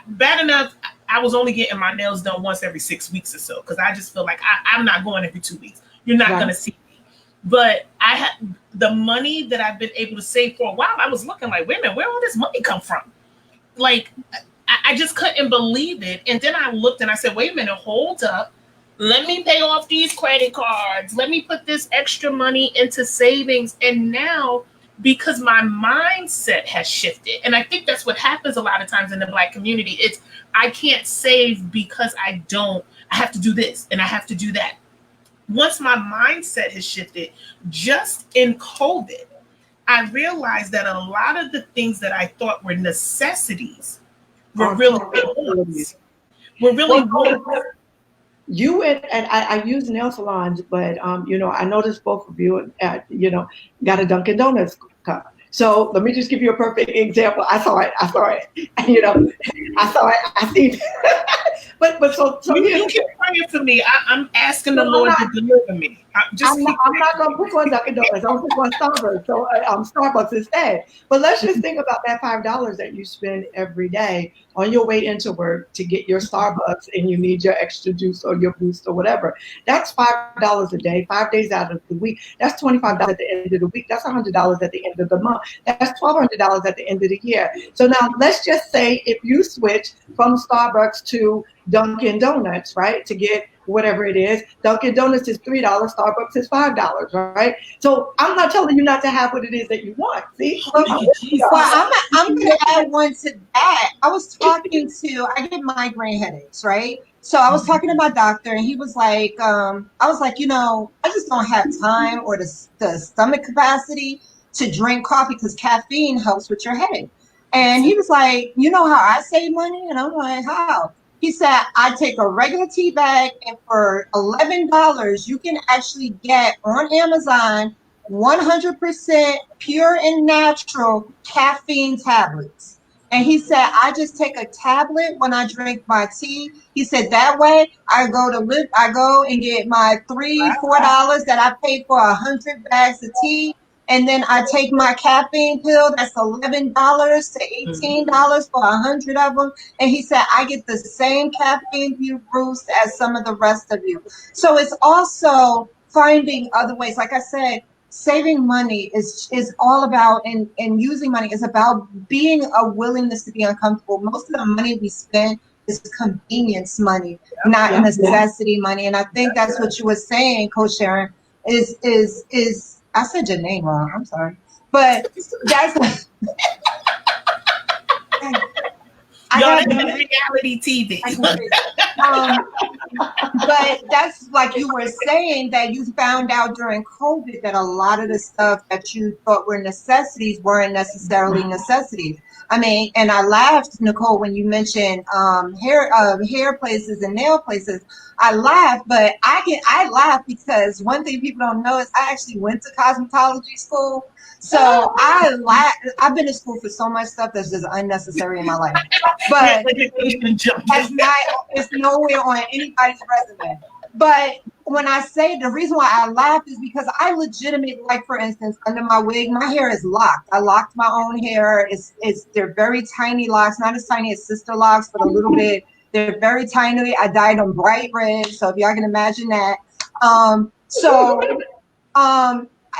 bad enough, I was only getting my nails done once every 6 weeks or so because I just feel like I'm not going every 2 weeks. You're not going to see me. But I had the money that I've been able to save for a while. I was looking like, wait a minute, where all this money come from? Like, I just couldn't believe it. And then I looked and I said, wait a minute, hold up. Let me pay off these credit cards. Let me put this extra money into savings. And now, because my mindset has shifted, and I think that's what happens a lot of times in the Black community, it's I can't save because I have to do this and I have to do that. Once my mindset has shifted, just in COVID, I realized that a lot of the things that I thought were necessities were really wants. Were really wants. You and I use nail salons, but I noticed both of you got a Dunkin' Donuts cup. So let me just give you a perfect example. I saw it. I saw it. I see. but so you keep praying for me. I'm asking the Lord to deliver me. I'm not going to put on Dunkin' Donuts. I'm put on Starbucks. So Starbucks instead. But let's just think about that $5 that you spend every day on your way into work to get your Starbucks, and you need your extra juice or your boost or whatever. That's $5 a day, 5 days out of the week. That's $25 at the end of the week. That's $100 at the end of the month. That's $1,200 at the end of the year. So now let's just say if you switch from Starbucks to Dunkin' Donuts, right, to get whatever it is. Dunkin' Donuts is $3, Starbucks is $5, right? So I'm not telling you not to have what it is that you want. See? Well, I'm going to add one to that. I get migraine headaches, right? So I was talking to my doctor, and he was like, I was like, I just don't have time or the stomach capacity to drink coffee because caffeine helps with your headache. And he was like, you know how I save money? And I'm like, how? He said, I take a regular tea bag, and for $11, you can actually get on Amazon 100% pure and natural caffeine tablets. And he said, I just take a tablet when I drink my tea. He said, that way I go and get my $3-4 that I paid for 100 bags of tea. And then I take my caffeine pill. That's $11 to $18 for 100 of them. And he said, I get the same caffeine boost as some of the rest of you. So it's also finding other ways. Like I said, saving money is all about, and using money is about being a willingness to be uncomfortable. Most of the money we spend is convenience money, not necessity money. And I think that's what you were saying, Coach Sharon, is I said your name wrong. I'm sorry. But that's reality TV. But that's like you were saying, that you found out during COVID that a lot of the stuff that you thought were necessities weren't necessarily necessities. I mean, and I laughed, Nicole, when you mentioned hair places and nail places. I laughed, but I laugh because one thing people don't know is I actually went to cosmetology school. So I laugh. I've been to school for so much stuff that's just unnecessary in my life. But it's nowhere on anybody's resume. But when I say the reason why I laugh is because I legitimately, like for instance, under my wig, my hair is locked. I locked my own hair. They're very tiny locks, not as tiny as sister locks, but a little bit. They're very tiny. I dyed them bright red, so if y'all can imagine that.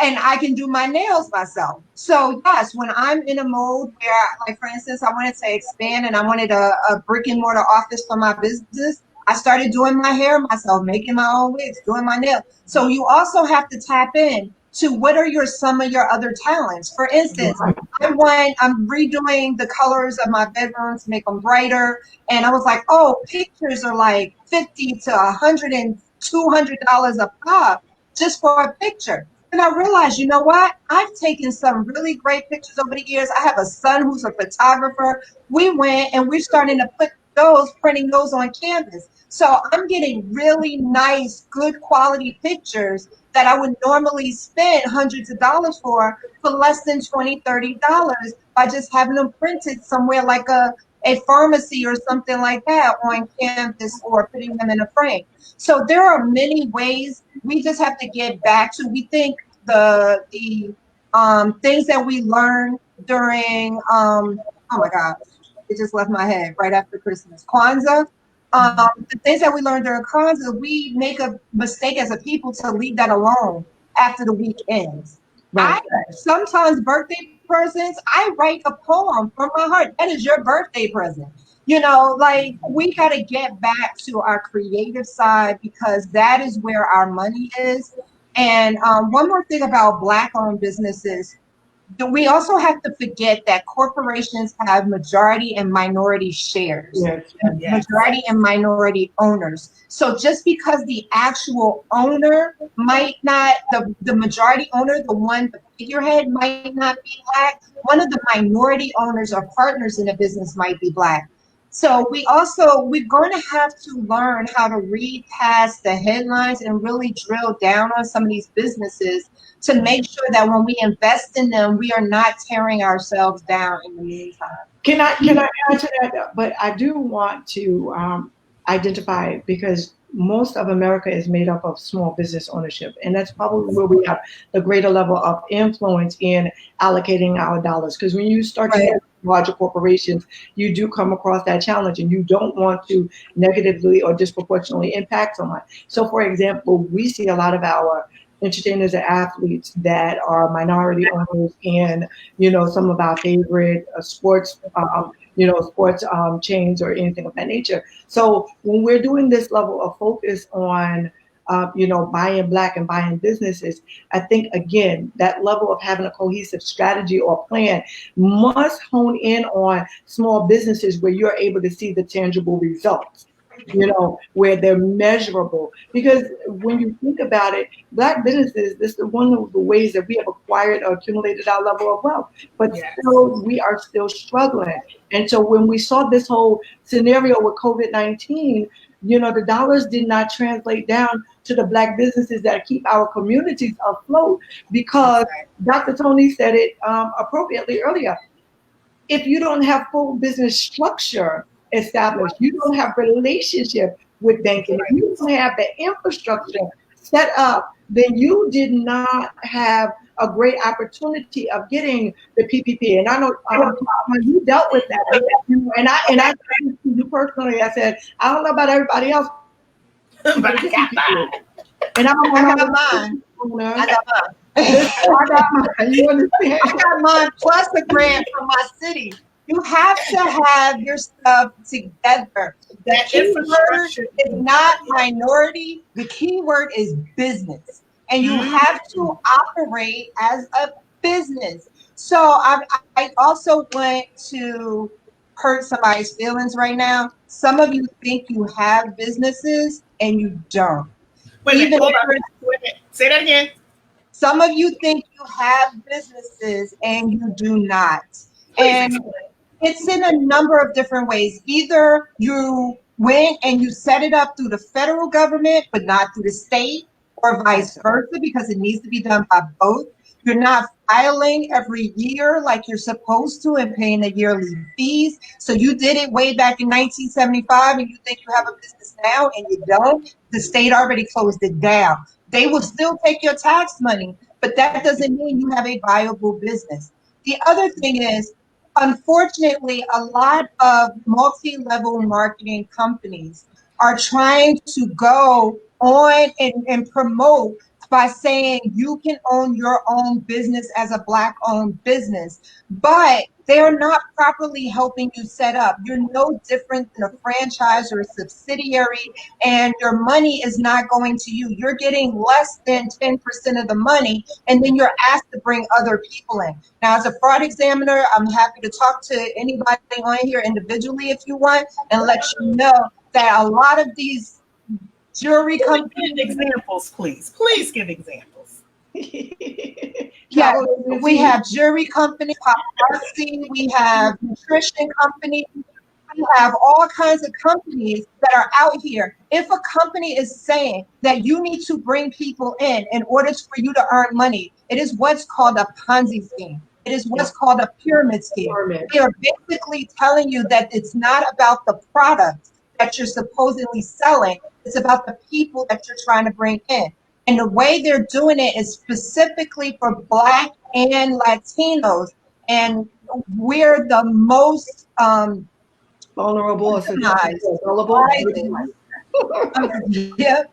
And I can do my nails myself. So yes, when I'm in a mode where, like for instance, I wanted to expand and I wanted a brick and mortar office for my business, I started doing my hair myself, making my own wigs, doing my nails. So you also have to tap in to what are some of your other talents. For instance, I'm redoing the colors of my bedroom to make them brighter. And I was like, oh, pictures are like $50 to $100 and $200 a pop just for a picture. And I realized, you know what? I've taken some really great pictures over the years. I have a son who's a photographer. We went and we're starting to printing those on canvas. So I'm getting really nice, good quality pictures that I would normally spend hundreds of dollars for less than $20, $30 by just having them printed somewhere like a pharmacy or something like that on canvas, or putting them in a frame. So there are many ways. We just have to get back to, we think the things that we learned during, oh my God, It just left my head right after Christmas. Kwanzaa. The things that we learned during Kwanzaa, we make a mistake as a people to leave that alone after the week ends. Right. Sometimes birthday presents, I write a poem from my heart. That is your birthday present. Like we got to get back to our creative side because that is where our money is. And one more thing about Black-owned businesses, we also have to forget that corporations have majority and minority shares, Yes. majority and minority owners. So just because the actual owner might not, the majority owner, the figurehead might not be Black, one of the minority owners or partners in a business might be Black. So we're going to have to learn how to read past the headlines and really drill down on some of these businesses to make sure that when we invest in them, we are not tearing ourselves down in the meantime. Can I add to that? But I do want to identify because most of America is made up of small business ownership, and that's probably where we have the greater level of influence in allocating our dollars. Because when you start to get larger corporations, you do come across that challenge, and you don't want to negatively or disproportionately impact someone. So, for example, we see a lot of our entertainers and athletes that are minority owners in, some of our favorite sports, chains or anything of that nature. So when we're doing this level of focus on, buying Black and buying businesses, I think, again, that level of having a cohesive strategy or plan must hone in on small businesses where you're able to see the tangible results. Where they're measurable. Because when you think about it, Black businesses, this is one of the ways that we have acquired or accumulated our level of wealth. But still, we are still struggling. And so when we saw this whole scenario with COVID-19, the dollars did not translate down to the Black businesses that keep our communities afloat because Dr. Toni said it appropriately earlier. If you don't have full business structure established, you don't have relationship with banking, if you don't have the infrastructure set up, then you did not have a great opportunity of getting the PPP. And I know you dealt with that, and I you personally, I said, I don't know about everybody else, but I got mine. And I got mine. I got mine. You understand? I got mine plus a grant from my city. You have to have your stuff together. The key word is not minority. The key word is business. And you have to operate as a business. So I also want to hurt somebody's feelings right now. Some of you think you have businesses and you don't. Wait a minute. Say that again. Some of you think you have businesses and you do not. And it's in a number of different ways. Either you went and you set it up through the federal government, but not through the state, or vice versa, because it needs to be done by both. You're not filing every year like you're supposed to and paying the yearly fees. So you did it way back in 1975 and you think you have a business now and you don't. The state already closed it down. They will still take your tax money, but that doesn't mean you have a viable business. The other thing is, unfortunately, a lot of multi-level marketing companies are trying to go on and promote by saying you can own your own business as a Black-owned business, but they're not properly helping you set up. You're no different than a franchise or a subsidiary, and your money is not going to you. You're getting less than 10% of the money, and then you're asked to bring other people in. Now, as a fraud examiner, I'm happy to talk to anybody on here individually if you want, and let you know that a lot of these jewelry companies. Give examples, please. Please give examples. Yeah, we have jewelry companies, paparazzi, we have nutrition companies, we have all kinds of companies that are out here. If a company is saying that you need to bring people in order for you to earn money, it is what's called a Ponzi scheme. It is what's called a pyramid scheme. They are basically telling you that it's not about the product that you're supposedly selling. It's about the people that you're trying to bring in. And the way they're doing it is specifically for Black and Latinos. And we're the most vulnerable, Victimized. gullible. Yeah,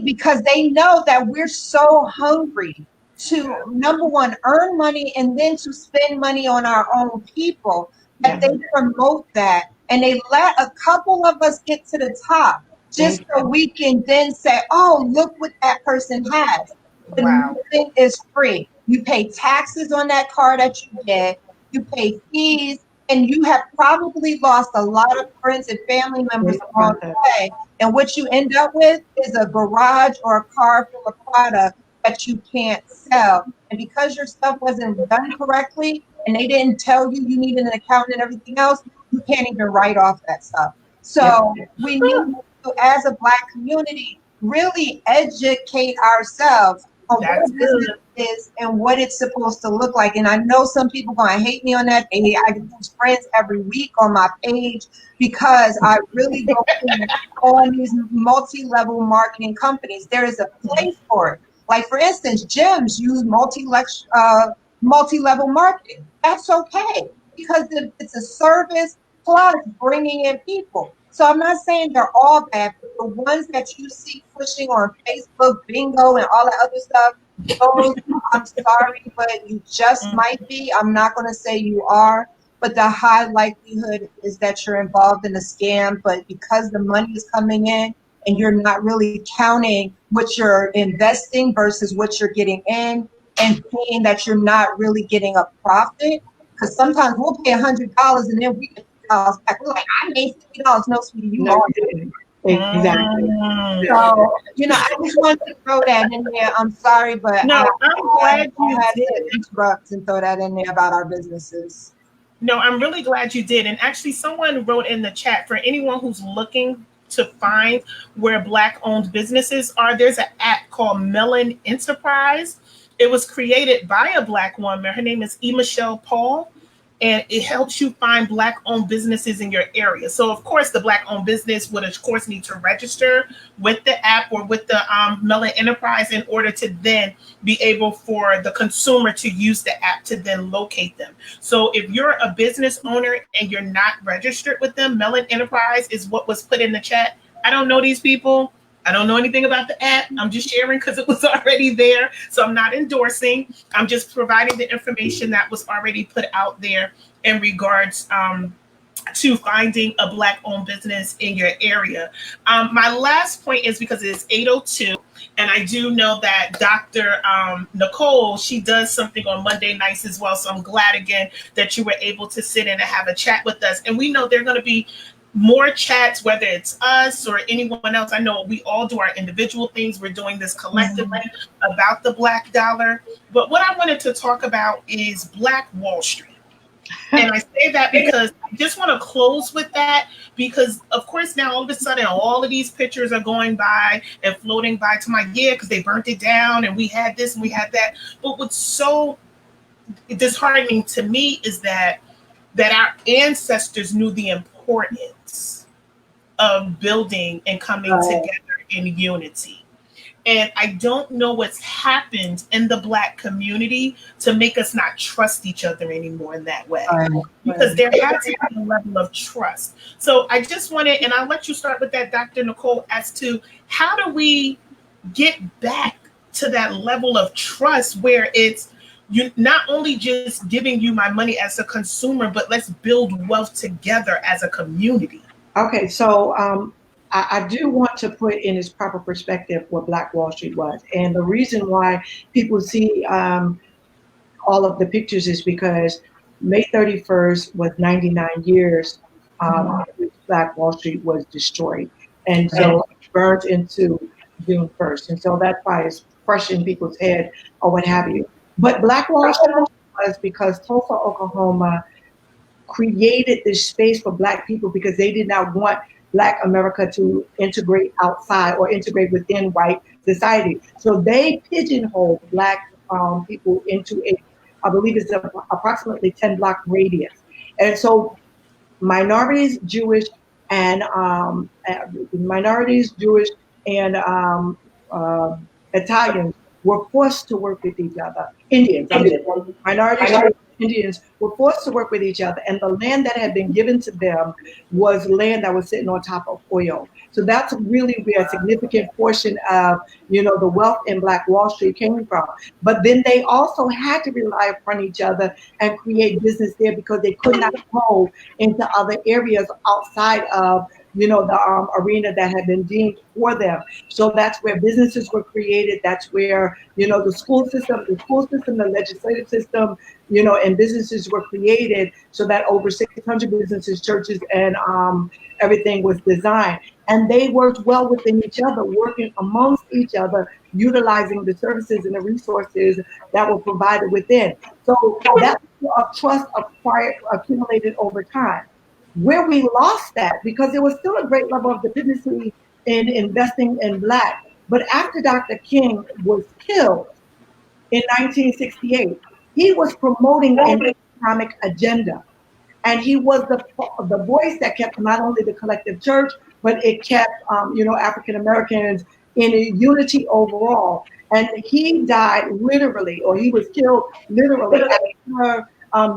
because they know that we're so hungry to, number one, earn money and then to spend money on our own people, that Yeah. they promote that and they let a couple of us get to the top just Thank so we can then say, oh, look what that person has. But Wow. nothing is free. You pay taxes on that car that you get, you pay fees, and you have probably lost a lot of friends and family members along the way. And what you end up with is a garage or a car full of product that you can't sell. And because your stuff wasn't done correctly and they didn't tell you you needed an accountant and everything else, you can't even write off that stuff. So we need to, as a Black community, really educate ourselves on what That's a business good. is and what it's supposed to look like. And I know some people gonna hate me on that. I lose friends every week on my page because I really go in on these multi-level marketing companies. There is a place for it. Like for instance, gyms use multi-level marketing. That's okay because it's a service plus bringing in people. So I'm not saying they're all bad, but the ones that you see pushing on Facebook, bingo, and all that other stuff, those, I'm sorry, but you just might be. I'm not going to say you are, but the high likelihood is that you're involved in a scam. But because the money is coming in and you're not really counting what you're investing versus what you're getting in and seeing that you're not really getting a profit, because sometimes we'll pay $100 and then we get $50 back. We're like, I made $50. No, sweetie, you lost it. Exactly. So, I just wanted to throw that in there. I'm sorry, but No, I'm glad you had did. to interrupt and throw that in there about our businesses. No, I'm really glad you did. And actually, someone wrote in the chat for anyone who's looking to find where Black owned businesses are, there's an app called Melon Enterprise. It was created by a Black woman. Her name is Michelle Paul. And it helps you find Black owned businesses in your area. So, of course, the Black owned business would, of course, need to register with the app or with the Melon Enterprise in order to then be able for the consumer to use the app to then locate them. So if you're a business owner and you're not registered with them, Melon Enterprise is what was put in the chat. I don't know these people. I don't know anything about the app. I'm just sharing because it was already there. So I'm not endorsing. I'm just providing the information that was already put out there in regards to finding a Black owned business in your area. My last point is because it is 8:02. And I do know that Dr. Nicole, she does something on Monday nights as well. So I'm glad again that you were able to sit in and have a chat with us. And we know there are going to be more chats, whether it's us or anyone else. I know we all do our individual things. We're doing this collectively about the Black dollar. But what I wanted to talk about is Black Wall Street. And I say that because I just want to close with that because, of course, now all of a sudden, all of these pictures are going by and floating by to my ear because they burnt it down and we had this and we had that. But what's so disheartening to me is that our ancestors knew the importance of building and coming together in unity. And I don't know what's happened in the Black community to make us not trust each other anymore in that way. Because there has to be a level of trust. So I just wanted, and I'll let you start with that, Dr. Nicole, as to how do we get back to that level of trust where it's you not only just giving you my money as a consumer, but let's build wealth together as a community. Okay, so I do want to put in its proper perspective what Black Wall Street was. And the reason why people see all of the pictures is because May 31st was 99 years Black Wall Street was destroyed. And so it burned into June 1st. And so that's why it's fresh in people's head or what have you. But Black Wall Street was because Tulsa, Oklahoma created this space for Black people because they did not want Black America to integrate outside or integrate within white society. So they pigeonholed Black people into I believe it's approximately 10 block radius. And so minorities, Jewish and Italians were forced to work with each other. Indians, minorities, Indians were forced to work with each other, and the land that had been given to them was land that was sitting on top of oil. So that's really where a significant portion of, the wealth in Black Wall Street came from. But then they also had to rely upon each other and create business there because they could not go into other areas outside of, the arena that had been deemed for them. So that's where businesses were created. That's where, the legislative system, and businesses were created so that over 600 businesses, churches, and everything was designed. And they worked well within each other, working amongst each other, utilizing the services and the resources that were provided within. So that trust accumulated over time. Where we lost that, because there was still a great level of dependency in investing in Black. But after Dr. King was killed in 1968, he was promoting an economic agenda. And he was the voice that kept not only the collective church, but it kept, African Americans in a unity overall. And he died literally, or he was killed literally after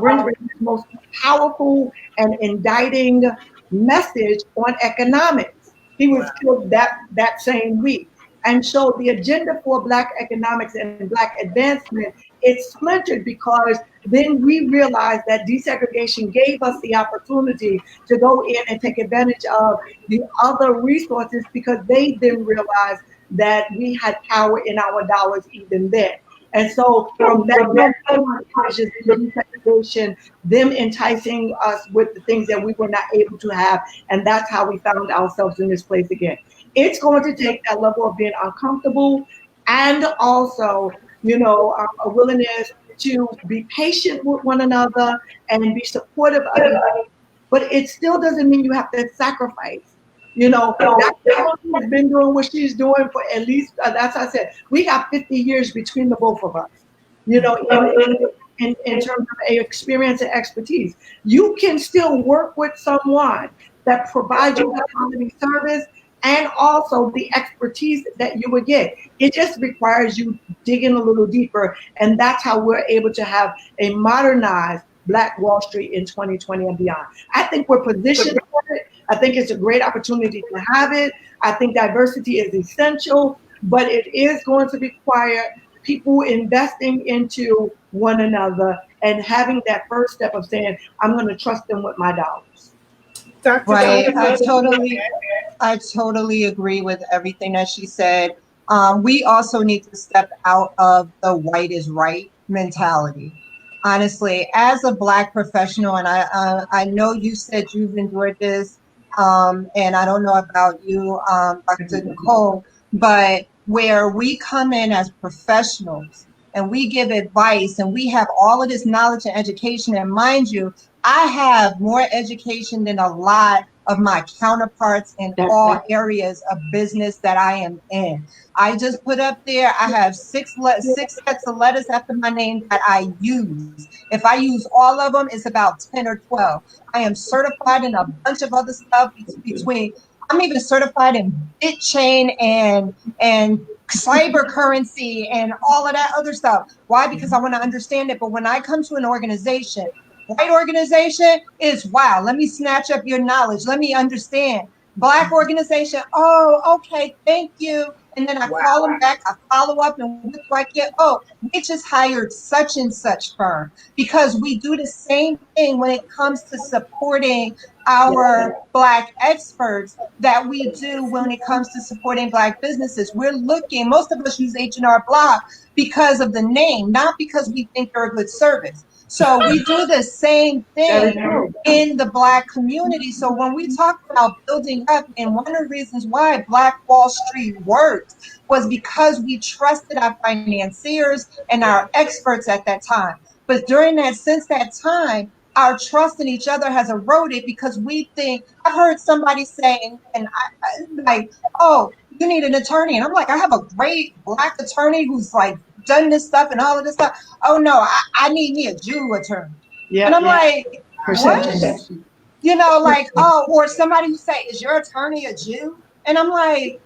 rendering his most powerful and indicting message on economics. He was killed that same week. And so the agenda for Black economics and Black advancement, it splintered because then we realized that desegregation gave us the opportunity to go in and take advantage of the other resources because they then realized that we had power in our dollars even then. And so from that desegregation, them enticing us with the things that we were not able to have, and that's how we found ourselves in this place again. It's going to take that level of being uncomfortable and also, a willingness to be patient with one another and be supportive of each other. But it still doesn't mean you have to sacrifice. Dr. has been doing what she's doing for at least, that's I said, we got 50 years between the both of us, in terms of experience and expertise. You can still work with someone that provides you the quality service and also the expertise that you would get. It just requires you digging a little deeper. And that's how we're able to have a modernized Black Wall Street in 2020 and beyond. I think we're positioned for it. I think it's a great opportunity to have it. I think diversity is essential, but it is going to require people investing into one another and having that first step of saying, I'm going to trust them with my dollars. Dr. Right. I totally agree with everything that she said. We also need to step out of the white is right mentality. Honestly, as a Black professional, and I know you said you've enjoyed this, and I don't know about you, Dr. Nicole, but where we come in as professionals and we give advice and we have all of this knowledge and education, and mind you, I have more education than a lot of my counterparts in all areas of business that I am in. I just put up there, I have six sets of letters after my name that I use. If I use all of them, it's about 10 or 12. I am certified in a bunch of other stuff between, I'm even certified in BitChain and cyber currency and all of that other stuff. Why? Because I want to understand it. But when I come to an organization, white organization is, wow, let me snatch up your knowledge. Let me understand. Black organization, oh, okay, thank you. And then I call them back, I follow up, and what do I get? Oh, we just hired such and such firm, because we do the same thing when it comes to supporting our Black experts that we do when it comes to supporting Black businesses. We're looking, most of us use H&R Block because of the name, not because we think they're a good service. So we do the same thing in the Black community. So when we talk about building up, and one of the reasons why Black Wall Street worked was because we trusted our financiers and our experts at that time. But since that time, our trust in each other has eroded because we think, I heard somebody say, and I like, oh, you need an attorney. And I'm like, I have a great Black attorney who's like done this stuff and all of this stuff. Oh no, I need me a Jew attorney. Yeah, and I'm like, what? Like, oh, or somebody who say, is your attorney a Jew? And I'm like,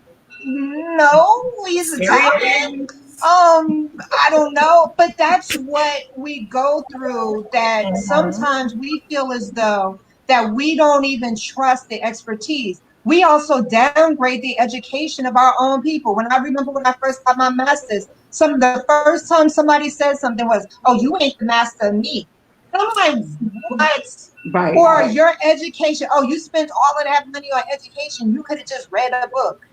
no, he's Italian. I don't know, but that's what we go through, that sometimes we feel as though that we don't even trust the expertise. We also downgrade the education of our own people. When I remember when I first got my master's, the first time somebody said something was, "Oh, you ain't the master of me." And I'm like, what? Right. Or your education. Oh, you spent all of that money on education. You could have just read a book.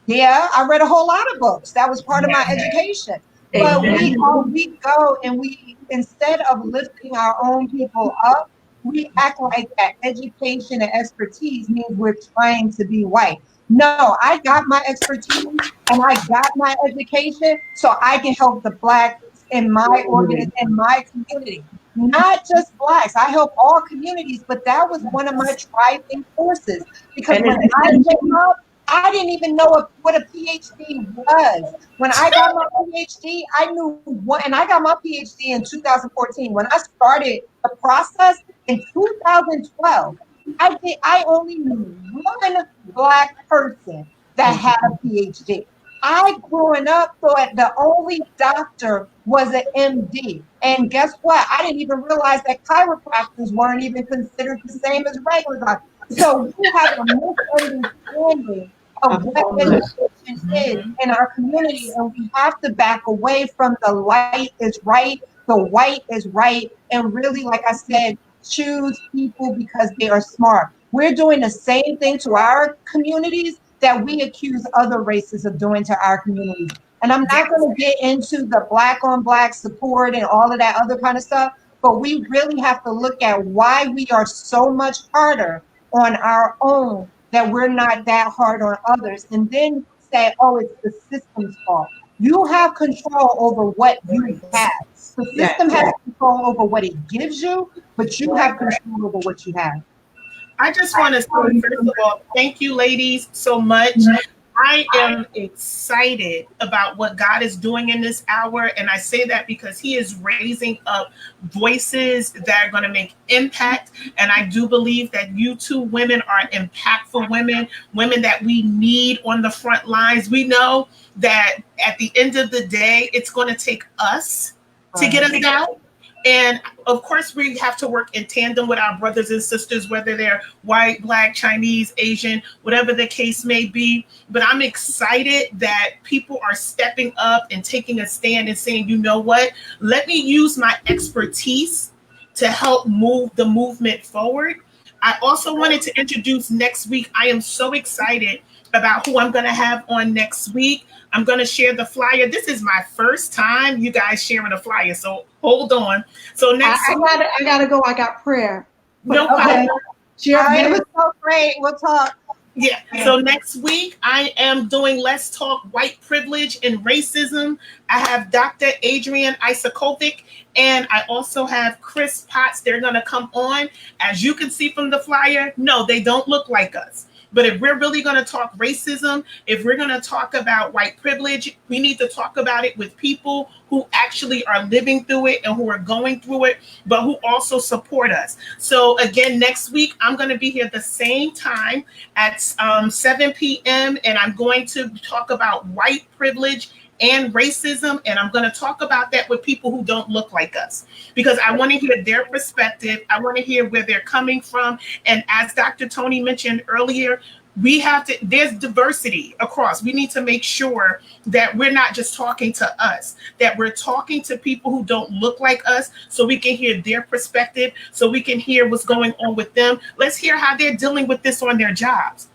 Yeah, I read a whole lot of books. That was part of my education. But we go and we, instead of lifting our own people up, we act like that education and expertise means we're trying to be white. No, I got my expertise and I got my education so I can help the Blacks in my organization, in my community. Not just Blacks. I help all communities, but that was one of my driving forces. Because when I came up, I didn't even know what a PhD was. When I got my PhD, I knew what, and I got my PhD in 2014. When I started the process in 2012, I only knew one Black person that had a PhD. I, growing up, thought the only doctor was an MD. And guess what? I didn't even realize that chiropractors weren't even considered the same as regular doctors. So we have a misunderstanding of what education is in our community, and we have to back away from the light is right, the white is right, and really, like I said, choose people because they are smart. We're doing the same thing to our communities that we accuse other races of doing to our communities. And I'm not going to get into the Black on Black support and all of that other kind of stuff, but we really have to look at why we are so much harder on our own, that we're not that hard on others, and then say, oh, it's the system's fault. You have control over what you have. The system has control over what it gives you, but you have control over what you have. I just want to say, first of all, thank you, ladies, so much. I am excited about what God is doing in this hour. And I say that because he is raising up voices that are going to make impact. And I do believe that you two women are impactful women, women that we need on the front lines. We know that at the end of the day, it's going to take us to get us out. And of course, we have to work in tandem with our brothers and sisters, whether they're white, Black, Chinese, Asian, whatever the case may be. But I'm excited that people are stepping up and taking a stand and saying, you know what, let me use my expertise to help move the movement forward. I also wanted to introduce next week. I am so excited about who I'm going to have on next week. I'm going to share the flyer. This is my first time you guys sharing a flyer, so hold on. So next I gotta go. I got prayer. No problem. It was so great. We'll talk. Yeah. So next week I am doing Let's Talk White Privilege and Racism. I have Dr. Adrian Isakovic, and I also have Chris Potts. They're going to come on. As you can see from the flyer, no, they don't look like us. But if we're really going to talk racism, if we're going to talk about white privilege, we need to talk about it with people who actually are living through it and who are going through it, but who also support us. So again, next week, I'm going to be here the same time at 7 p.m. And I'm going to talk about white privilege and racism. And I'm going to talk about that with people who don't look like us, because I want to hear their perspective. I want to hear where they're coming from. And as Dr. Toni mentioned earlier, there's diversity across. We need to make sure that we're not just talking to us, that we're talking to people who don't look like us, so we can hear their perspective, so we can hear what's going on with them. Let's hear how they're dealing with this on their jobs,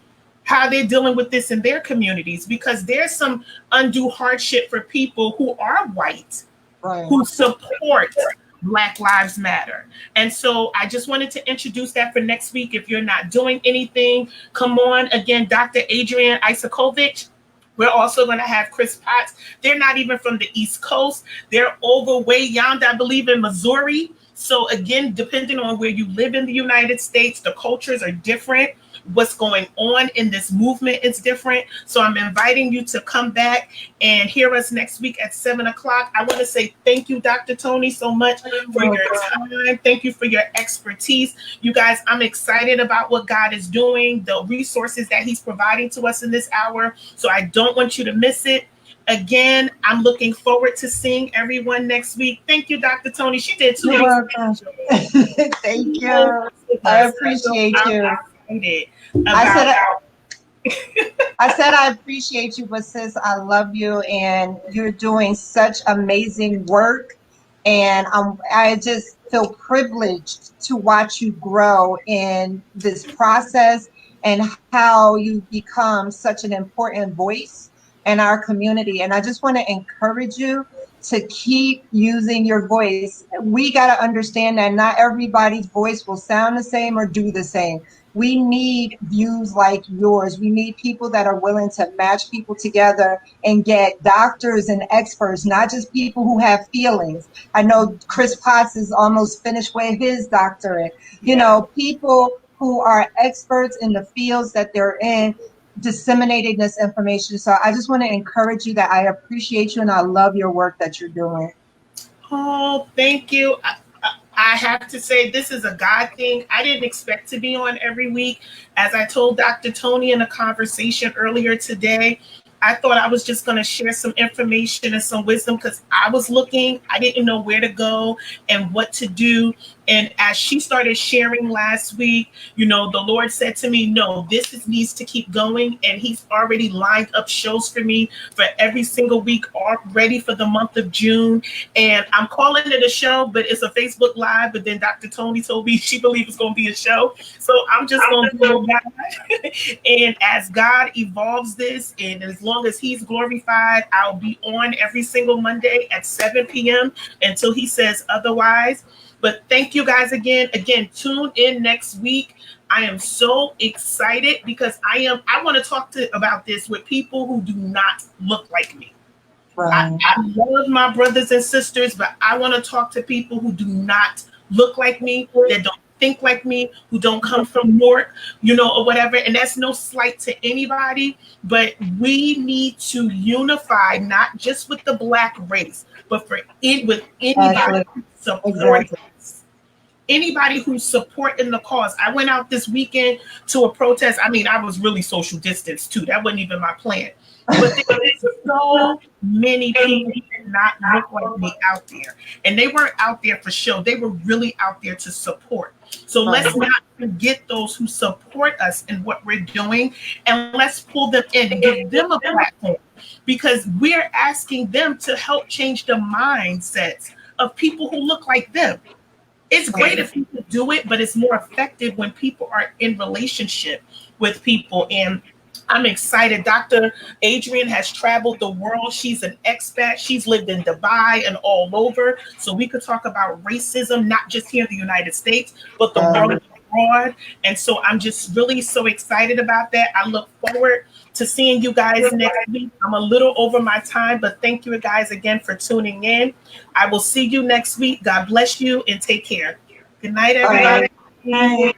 how they're dealing with this in their communities, because there's some undue hardship for people who are white, who support Black Lives Matter. And so I just wanted to introduce that for next week. If you're not doing anything, come on. Again, Dr. Adrian Isakovic. We're also going to have Chris Potts. They're not even from the East Coast. They're over way yonder, I believe, in Missouri. So again, depending on where you live in the United States, the cultures are different. What's going on in this movement is different. So I'm inviting you to come back and hear us next week at 7 o'clock. I want to say thank you, Dr. Toni, so much for your time. Thank you for your expertise. You guys, I'm excited about what God is doing, the resources that he's providing to us in this hour. So I don't want you to miss it. Again, I'm looking forward to seeing everyone next week. Thank you, Dr. Toni. She did 2 You're weeks. welcome. Thank you. I appreciate I'm you. excited I said I appreciate you, but sis, I love you, and you're doing such amazing work. And I just feel privileged to watch you grow in this process and how you become such an important voice in our community. And I just want to encourage you to keep using your voice. We got to understand that not everybody's voice will sound the same or do the same. We need views like yours. We need people that are willing to match people together and get doctors and experts, not just people who have feelings. I know Chris Potts is almost finished with his doctorate. You know, people who are experts in the fields that they're in, disseminating this information. So I just want to encourage you that I appreciate you and I love your work that you're doing. Oh, thank you. I have to say, this is a God thing. I didn't expect to be on every week. As I told Dr. Toni in a conversation earlier today, I thought I was just going to share some information and some wisdom because I was looking. I didn't know where to go and what to do. And as she started sharing last week, you know, the Lord said to me, no, needs to keep going. And he's already lined up shows for me for every single week already for the month of June. And I'm calling it a show, but it's a Facebook Live. But then Dr. Toni told me she believes it's going to be a show. So I'm just going to do it. And as God evolves this, and as long as he's glorified, I'll be on every single Monday at 7 p.m. until he says otherwise. But thank you guys again. Again, tune in next week. I am so excited because I want to talk about this with people who do not look like me. Right. I love my brothers and sisters, but I want to talk to people who do not look like me, that don't think like me, who don't come from Newark, you know, or whatever. And that's no slight to anybody, but we need to unify, not just with the Black race, but with anybody supporting us. Anybody who's supporting the cause. I went out this weekend to a protest. I mean, I was really social distance too. That wasn't even my plan. But there were so many people who did not look like me out there. And they weren't out there for show. They were really out there to support. So let's not forget those who support us in what we're doing. And let's pull them in and give them a platform. Because we're asking them to help change the mindsets of people who look like them. It's great if you can do it, but it's more effective when people are in relationship with people. And I'm excited. Dr. Adrian has traveled the world. She's an expat. She's lived in Dubai and all over. So we could talk about racism, not just here in the United States, but the world abroad. And so I'm just really so excited about that. I look forward to seeing you guys next week. I'm a little over my time, but thank you guys again for tuning in. I will see you next week. God bless you and take care. Good night, everybody.